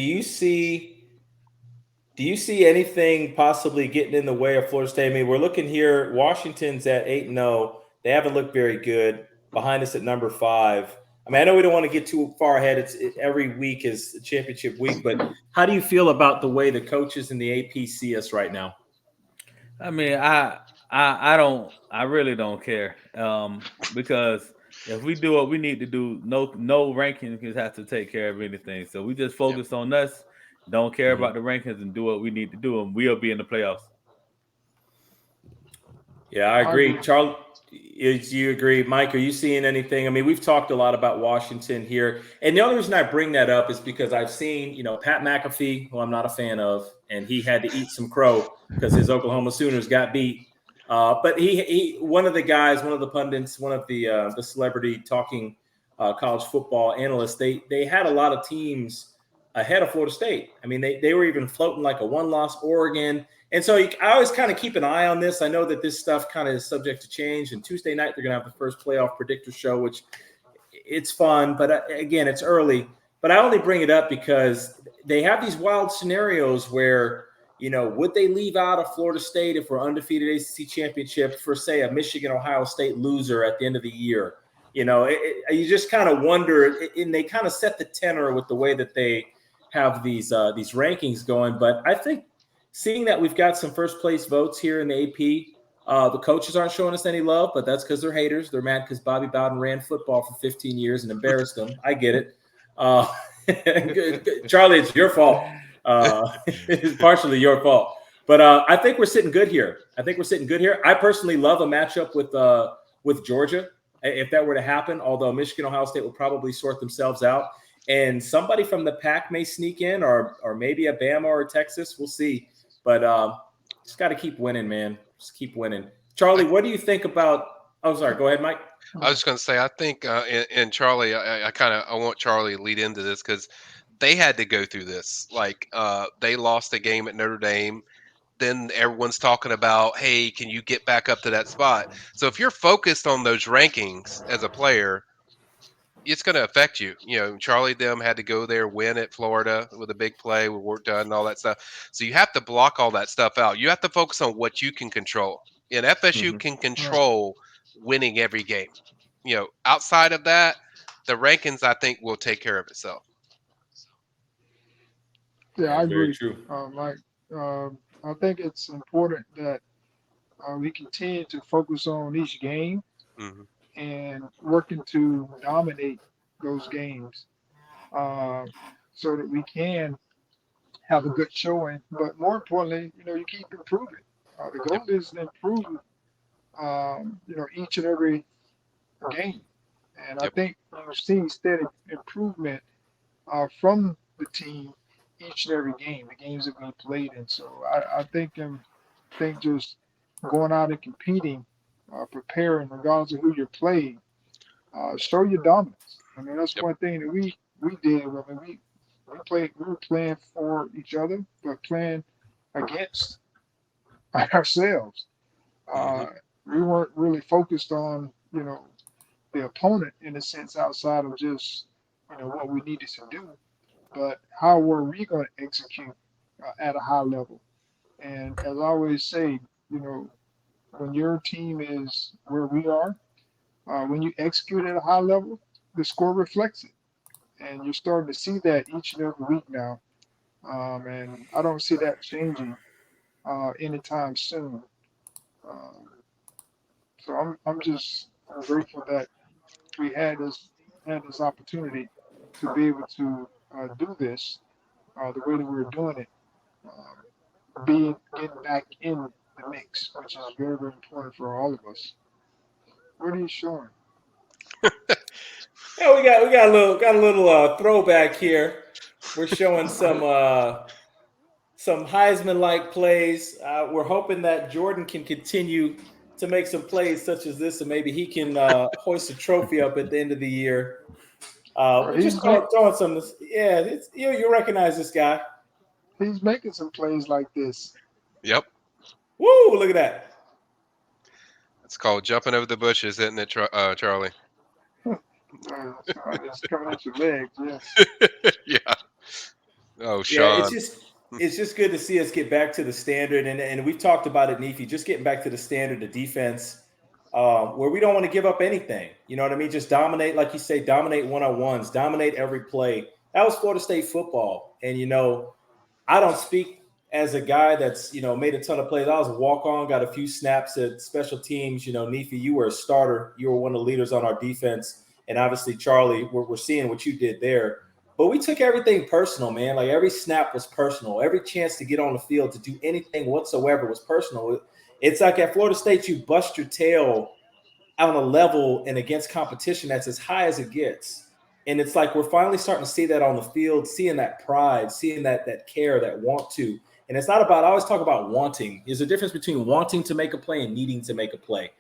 do you see anything possibly getting in the way of Florida State? I mean, we're looking here. Washington's at 8-0. They haven't looked very good. Behind us at number 5. I mean, I know we don't want to get too far ahead. Every week is a championship week, but how do you feel about the way the coaches in the AP see us right now? I mean, I really don't care because if we do what we need to do, no rankings have to take care of anything. So we just focus on us, don't care about the rankings, and do what we need to do, and we'll be in the playoffs. Yeah, I agree. Charlie, you agree? Mike, are you seeing anything? I mean, we've talked a lot about Washington here, and the only reason I bring that up is because I've seen, Pat McAfee, who I'm not a fan of, and he had to eat some crow because his Oklahoma Sooners got beat. But he one of the guys, one of the pundits, one of the celebrity talking college football analysts, they had a lot of teams ahead of Florida State. I mean, they were even floating like a 1-loss Oregon. And so I always kind of keep an eye on this. I know that this stuff kind of is subject to change. And Tuesday night, they're going to have the first playoff predictor show, which it's fun. But again, it's early. But I only bring it up because they have these wild scenarios where, would they leave out of Florida State if we're undefeated ACC championship for, say, a Michigan-Ohio State loser at the end of the year? You just kind of wonder, and they kind of set the tenor with the way that they have these rankings going. But I think seeing that we've got some first place votes here in the AP, the coaches aren't showing us any love, but that's because they're haters. They're mad because Bobby Bowden ran football for 15 years and embarrassed them. I get it. Charlie, it's your fault. It's partially your fault. But I think we're sitting good here. I personally love a matchup with Georgia if that were to happen, although Michigan, Ohio State will probably sort themselves out. And somebody from the Pac may sneak in, or maybe a Bama or a Texas. We'll see. But just got to keep winning, man. Just keep winning. Charlie, what do you think about – oh, sorry. Go ahead, Mike. I was just going to say, I think, and Charlie, I want Charlie to lead into this because they had to go through this. Like, they lost a game at Notre Dame. then everyone's talking about, hey, can you get back up to that spot? So if you're focused on those rankings as a player, it's going to affect you. You know, Charlie them had to go there, win at Florida with a big play, with work done and all that stuff. So you have to block all that stuff out. You have to focus on what you can control. And FSU can control winning every game. You know, outside of that, the rankings I think will take care of itself. Yeah, I That's very agree. true. Like, I think it's important that we continue to focus on each game Hmm. and working to dominate those games, uh, so that we can have a good showing. But more importantly, you keep improving. The Yep. goal is to improve, each and every game. And I Yep. think we've seen steady improvement from the team each and every game, the games that we played in. So I think just going out and competing, preparing, regardless of who you're playing, show your dominance. I mean, that's Yep. one thing that we did. I mean, we were playing for each other, but playing against ourselves. Hmm. We weren't really focused on the opponent in a sense outside of just what we needed to do, but how were we going to execute at a high level? And as I always say, when your team is where we are, when you execute at a high level, the score reflects it, and you're starting to see that each and every week now. And I don't see that changing anytime soon. Um, so I'm grateful that we had this opportunity to be able to do this the way that we were doing it, getting back in the mix, which is very, very important for all of us. What are you showing? Yeah, we got a little throwback here. We're showing some Heisman like plays. We're hoping that Jordan can continue to make some plays such as this, and maybe he can hoist a trophy up at the end of the year. We're just He's make, throwing some. Yeah, you recognize this guy. he's making some plays like this. Yep. Woo! Look at that. It's called jumping over the bushes, isn't it, Charlie? It's coming at your legs. Yes. Yeah. Oh, Yeah, it's Sean. just it's just good to see us get back to the standard, and we've talked about it, NEEFY, just getting back to the standard of defense, where we don't want to give up anything. You know what I mean? Just dominate, like you say, dominate one-on-ones, dominate every play. That was Florida State football, and I don't speak as a guy that's made a ton of plays. I was a walk-on, got a few snaps at special teams. NEEFY, you were a starter, you were one of the leaders on our defense, and obviously Charlie, we're seeing what you did there. But we took everything personal, man. Like every snap was personal. Every chance to get on the field to do anything whatsoever was personal. It's like at Florida State, you bust your tail on a level and against competition that's as high as it gets. And it's like we're finally starting to see that on the field, seeing that pride, seeing that care, that want to. And it's not about, I always talk about wanting. There's a difference between wanting to make a play and needing to make a play.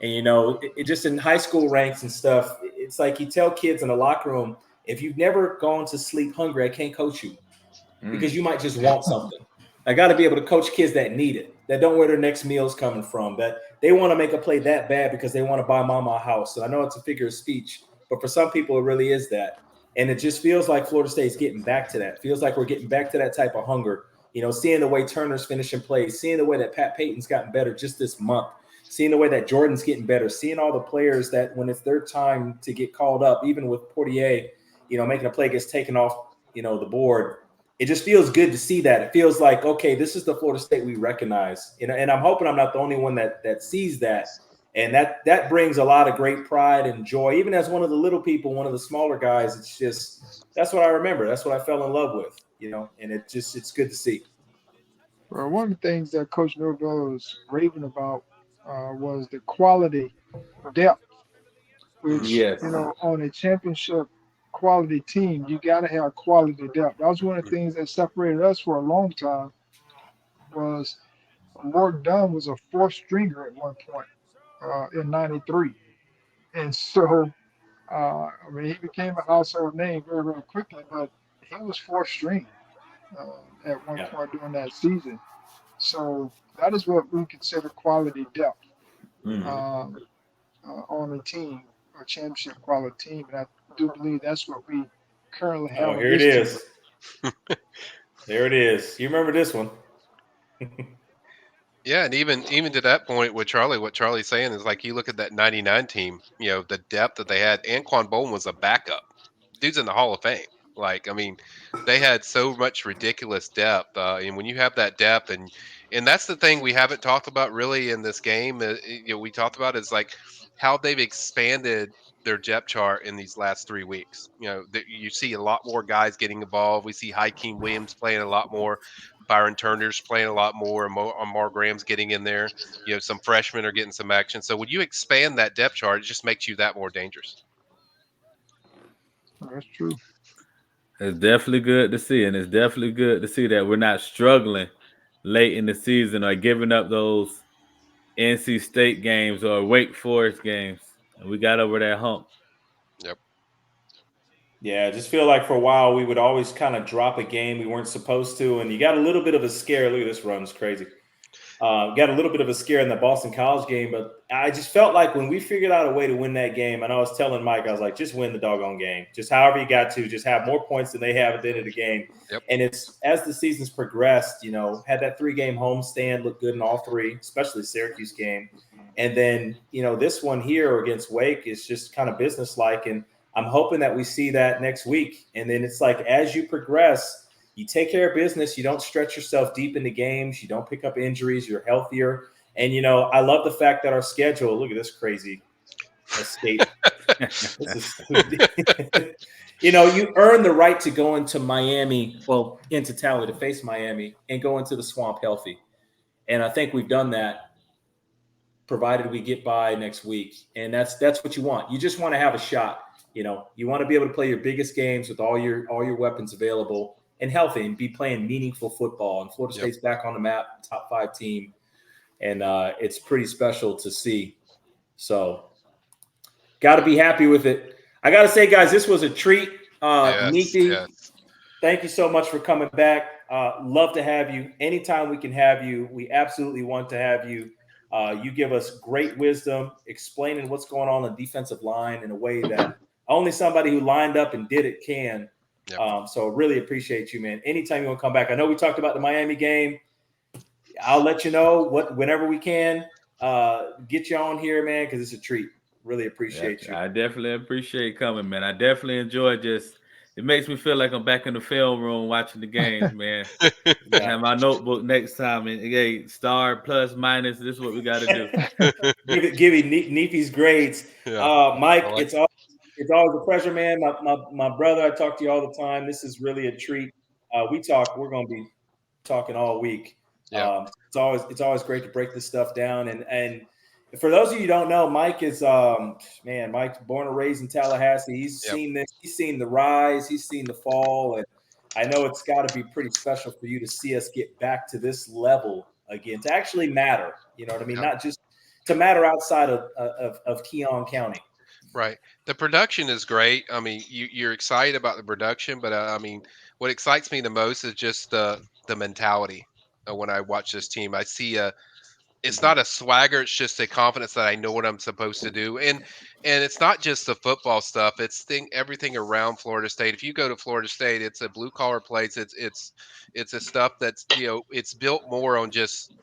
And it just in high school ranks and stuff, it's like you tell kids in the locker room, if you've never gone to sleep hungry, I can't coach you because you might just want something. I got to be able to coach kids that need it, that don't know where their next meal's coming from, that they want to make a play that bad because they want to buy mama a house. And I know it's a figure of speech, but for some people, it really is that. And it just feels like Florida State's getting back to that. Feels like we're getting back to that type of hunger. Seeing the way Turner's finishing plays, seeing the way that Pat Payton's gotten better just this month, seeing the way that Jordan's getting better, seeing all the players that when it's their time to get called up, even with Portier, making a play gets taken off, the board. It just feels good to see that. It feels like, okay, this is the Florida State we recognize. And I'm hoping I'm not the only one that sees that. And that brings a lot of great pride and joy. Even as one of the little people, one of the smaller guys, it's just, that's what I remember. That's what I fell in love with, and it's good to see. Well, one of the things that Coach Norvell was raving about was the quality depth, which, Yes. on a championship quality team, you got to have quality depth. That was one of the things that separated us for a long time was Mark Dunn was a fourth stringer at one point in '93. And so, I mean, he became a household name very, very quickly, but he was fourth string at one Yeah. point during that season. So that is what we consider quality depth Mm. on a team, a championship quality team. And I do believe that's what we currently have Oh, on here it this team. is. There it is. You remember this one? Yeah, and even to that point with Charlie, what Charlie's saying is like you look at that '99 team, the depth that they had. Anquan Bolden was a backup. Dude's in the Hall of Fame. Like, I mean, they had so much ridiculous depth, and when you have that depth, and that's the thing we haven't talked about really in this game. We talked about is like how they've expanded their depth chart in these last 3 weeks. That you see a lot more guys getting involved. We see Hakeem Williams playing a lot more. Byron Turner's playing a lot more, and Mar Graham's getting in there. Some freshmen are getting some action. So when you expand that depth chart, it just makes you that more dangerous. That's true. It's definitely good to see, and it's definitely good to see that we're not struggling late in the season or giving up those NC State games or Wake Forest games. And we got over that hump. Yep. Yeah, I just feel like for a while we would always kind of drop a game we weren't supposed to, and you got a little bit of a scare. Look at this run, it's crazy. Got a little bit of a scare in the Boston College game, but I just felt like when we figured out a way to win that game, and I was telling Mike, I was like, just win the doggone game. Just however you got to, just have more points than they have at the end of the game. Yep. And it's as the season's progressed, had that 3-game homestand, looked good in all three, especially the Syracuse game. And then, this one here against Wake is just kind of businesslike. And I'm hoping that we see that next week. And then it's like, as you progress, you take care of business. You don't stretch yourself deep into games. You don't pick up injuries. You're healthier. And, I love the fact that our schedule, look at this crazy escape. This is stupid. You earn the right to go into Miami, into Tally to face Miami and go into the swamp healthy. And I think we've done that, provided we get by next week. And that's what you want. You just want to have a shot. You want to be able to play your biggest games with all your weapons available and healthy and be playing meaningful football. And Florida State's back on the map, top 5 team. And it's pretty special to see. So got to be happy with it. I got to say, guys, this was a treat. NEEFY, thank you so much for coming back. Love to have you. Anytime we can have you, we absolutely want to have you. You give us great wisdom, explaining what's going on the defensive line in a way that only somebody who lined up and did it can. Yep. So really appreciate you, man. Anytime you want to come back. I know we talked about the Miami game. I'll let you know whenever we can get you on here, man, because it's a treat. Really appreciate you. I definitely appreciate coming, man. I definitely enjoy it makes me feel like I'm back in the film room watching the games, man. I have my notebook next time, and hey, star, plus, minus, this is what we got to do. give me NEEFY's grades. Mike, it's always a pleasure, man. My brother, I talk to you all the time. This is really a treat. We're going to be talking all week. Yeah. It's always great to break this stuff down. And for those of you who don't know, Mike is Mike's born and raised in Tallahassee. He's seen this. He's seen the rise. He's seen the fall. And I know it's got to be pretty special for you to see us get back to this level again, to actually matter. You know what I mean? Not just to matter outside of Keon County. Right. The production is great. I mean, you're excited about the production, but I mean, what excites me the most is just the mentality. When I watch this team, I see it's not a swagger. It's just a confidence that I know what I'm supposed to do. And it's not just the football stuff. It's everything around Florida State. If you go to Florida State, it's a blue collar place. It's a stuff that's, it's built more on just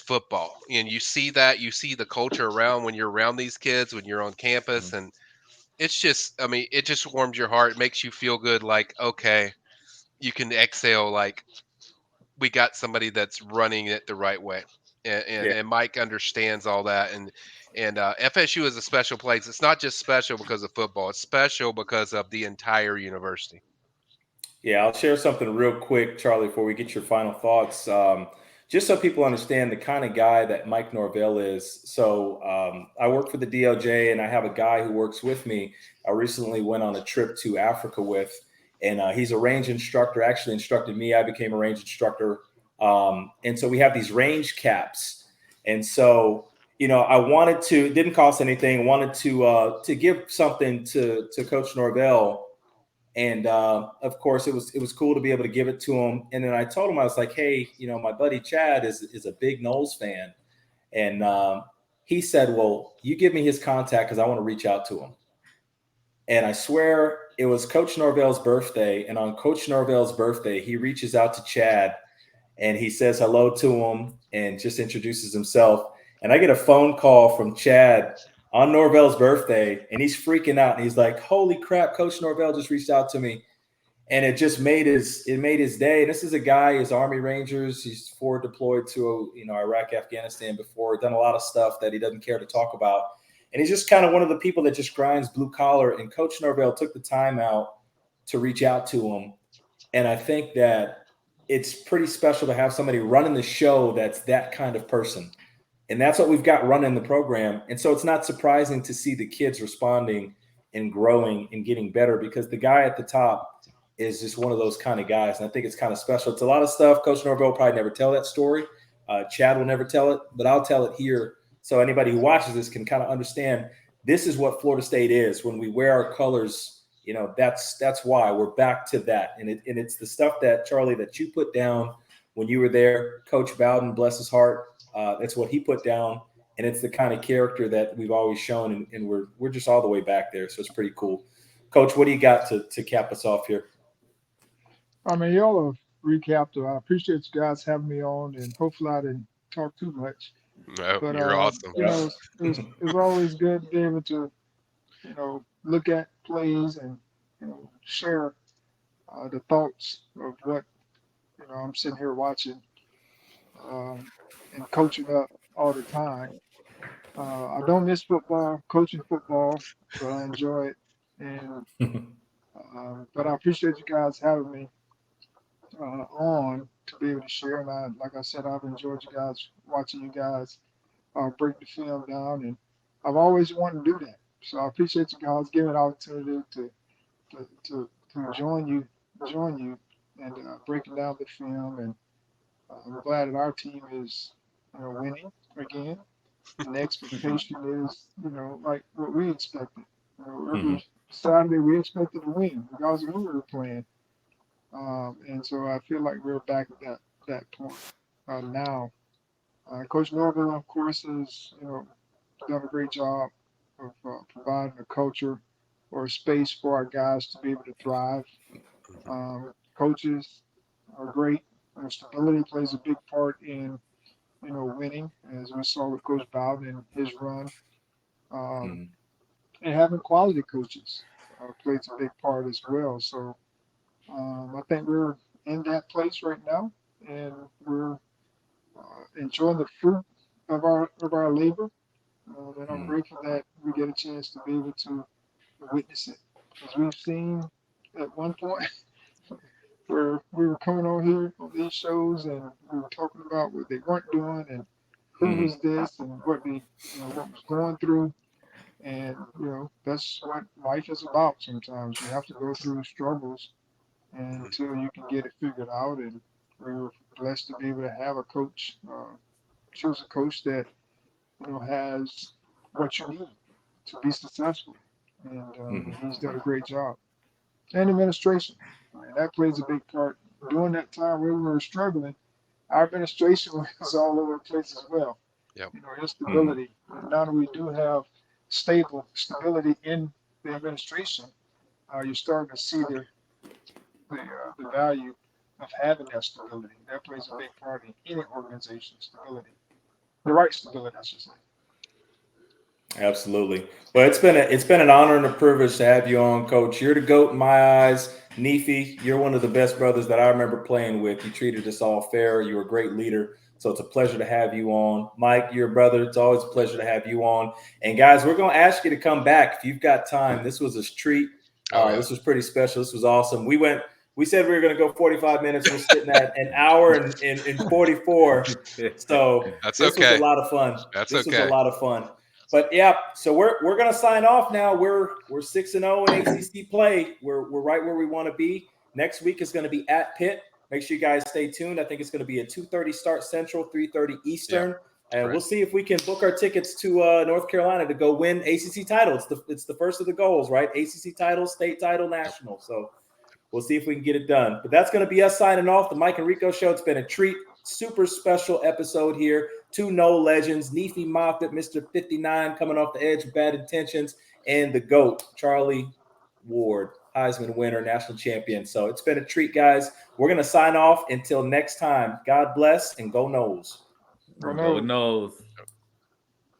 football. And you see the culture around when you're around these kids, when you're on campus. And it's just, I mean, it just warms your heart. It makes you feel good. Like, okay, you can exhale. Like, we got somebody that's running it the right way, and Mike understands all that. And FSU is a special place. It's not just special because of football. It's special because of the entire university. Yeah, I'll share something real quick, Charlie, before we get your final thoughts. Just so people understand the kind of guy that Mike Norvell is. So I work for the DOJ, and I have a guy who works with me. I recently went on a trip to Africa with. And he's a range instructor, actually instructed me. I became a range instructor. And so we have these range caps. And so, I wanted to, it didn't cost anything, wanted to give something to Coach Norvell And of course, it was cool to be able to give it to him. And then I told him, I was like, hey, my buddy Chad is a big Noles fan. And he said, well, you give me his contact because I want to reach out to him. And I swear it was Coach Norvell's birthday. And on Coach Norvell's birthday, he reaches out to Chad and he says hello to him and just introduces himself. And I get a phone call from Chad on Norvell's birthday, and he's freaking out. And he's like, holy crap, Coach Norvell just reached out to me. And it just made his day. And this is a guy, he's Army Rangers. He's forward deployed to Iraq, Afghanistan before, done a lot of stuff that he doesn't care to talk about. And he's just kind of one of the people that just grinds blue collar. And Coach Norvell took the time out to reach out to him. And I think that it's pretty special to have somebody running the show that's that kind of person. And that's what we've got running the program. And so it's not surprising to see the kids responding and growing and getting better, because the guy at the top is just one of those kind of guys. And I think it's kind of special. It's a lot of stuff. Coach Norvell will probably never tell that story. Chad will never tell it, but I'll tell it here. So anybody who watches this can kind of understand this is what Florida State is. When we wear our colors, that's why we're back to that. And it's the stuff that, Charlie, that you put down when you were there. Coach Bowden, bless his heart, that's what he put down. And it's the kind of character that we've always shown. And we're just all the way back there. So it's pretty cool. Coach, what do you got to cap us off here? I mean, y'all have recapped it. I appreciate you guys having me on, and hopefully I didn't talk too much. No, But you're awesome. It's always good to be able to, look at plays and share the thoughts of what I'm sitting here watching and coaching up all the time. I don't miss football, coaching football, but I enjoy it. And but I appreciate you guys having me on to be able to share. And like I said, I've enjoyed you guys watching you guys break the film down, and I've always wanted to do that. So I appreciate you guys giving an opportunity to join you and breaking down the film. And I'm glad that our team is winning again. And the expectation is like what we expected. Every Saturday we expected to win because of who we were playing. And so I feel like we're back at that point now. Coach Norvell, of course, has done a great job of providing a culture or a space for our guys to be able to thrive. Coaches are great. Stability plays a big part in winning, as we saw with Coach Bowden and his run. And having quality coaches plays a big part as well. So I think we're in that place right now, and we're enjoying the fruit of our labor. And I'm grateful that we get a chance to be able to witness it. As we've seen at one point where we were coming on here on these shows and we were talking about what they weren't doing and who was this and what they what was going through. And that's what life is about sometimes. You have to go through struggles until you can get it figured out. And we were blessed to be able to have a coach, choose a coach that has what you need to be successful. And he's done a great job. And administration, that plays a big part. During that time when we were struggling, our administration was all over the place as well. Yep. Instability. Now that we do have stability in the administration, you're starting to see the value of having that stability. That plays a big part in any organization, stability. The right stability, I should say. Absolutely. Well, it's been an honor and a privilege to have you on, Coach. You're the GOAT in my eyes. NEEFY, you're one of the best brothers that I remember playing with. You treated us all fair. You were a great leader. So it's a pleasure to have you on. Mike, you're a brother. It's always a pleasure to have you on. And guys, we're going to ask you to come back if you've got time. This was a treat. This was pretty special. This was awesome. We said we were going to go 45 minutes. We're sitting at an hour and 44. So That's this was a lot of fun. This was a lot of fun. But yeah, so we're going to sign off now. We're 6-0 in ACC play. We're right where we want to be. Next week is going to be at Pitt. Make sure you guys stay tuned. I think it's going to be a 2:30 start Central, 3:30 Eastern. Yeah, and we'll see if we can book our tickets to North Carolina to go win ACC title. It's the first of the goals, right? ACC title, state title, national. So We'll see if we can get it done. But that's going to be us signing off. The Mike and Rico Show. It's been a treat. Super special episode here. Two Nole legends, NEEFY MOFFETT, Mr. 59, coming off the edge of bad intentions, and the GOAT, Charlie Ward, Heisman winner, national champion. So it's been a treat, guys. We're going to sign off until next time. God bless and go Noles. Go Go Noles. Noles.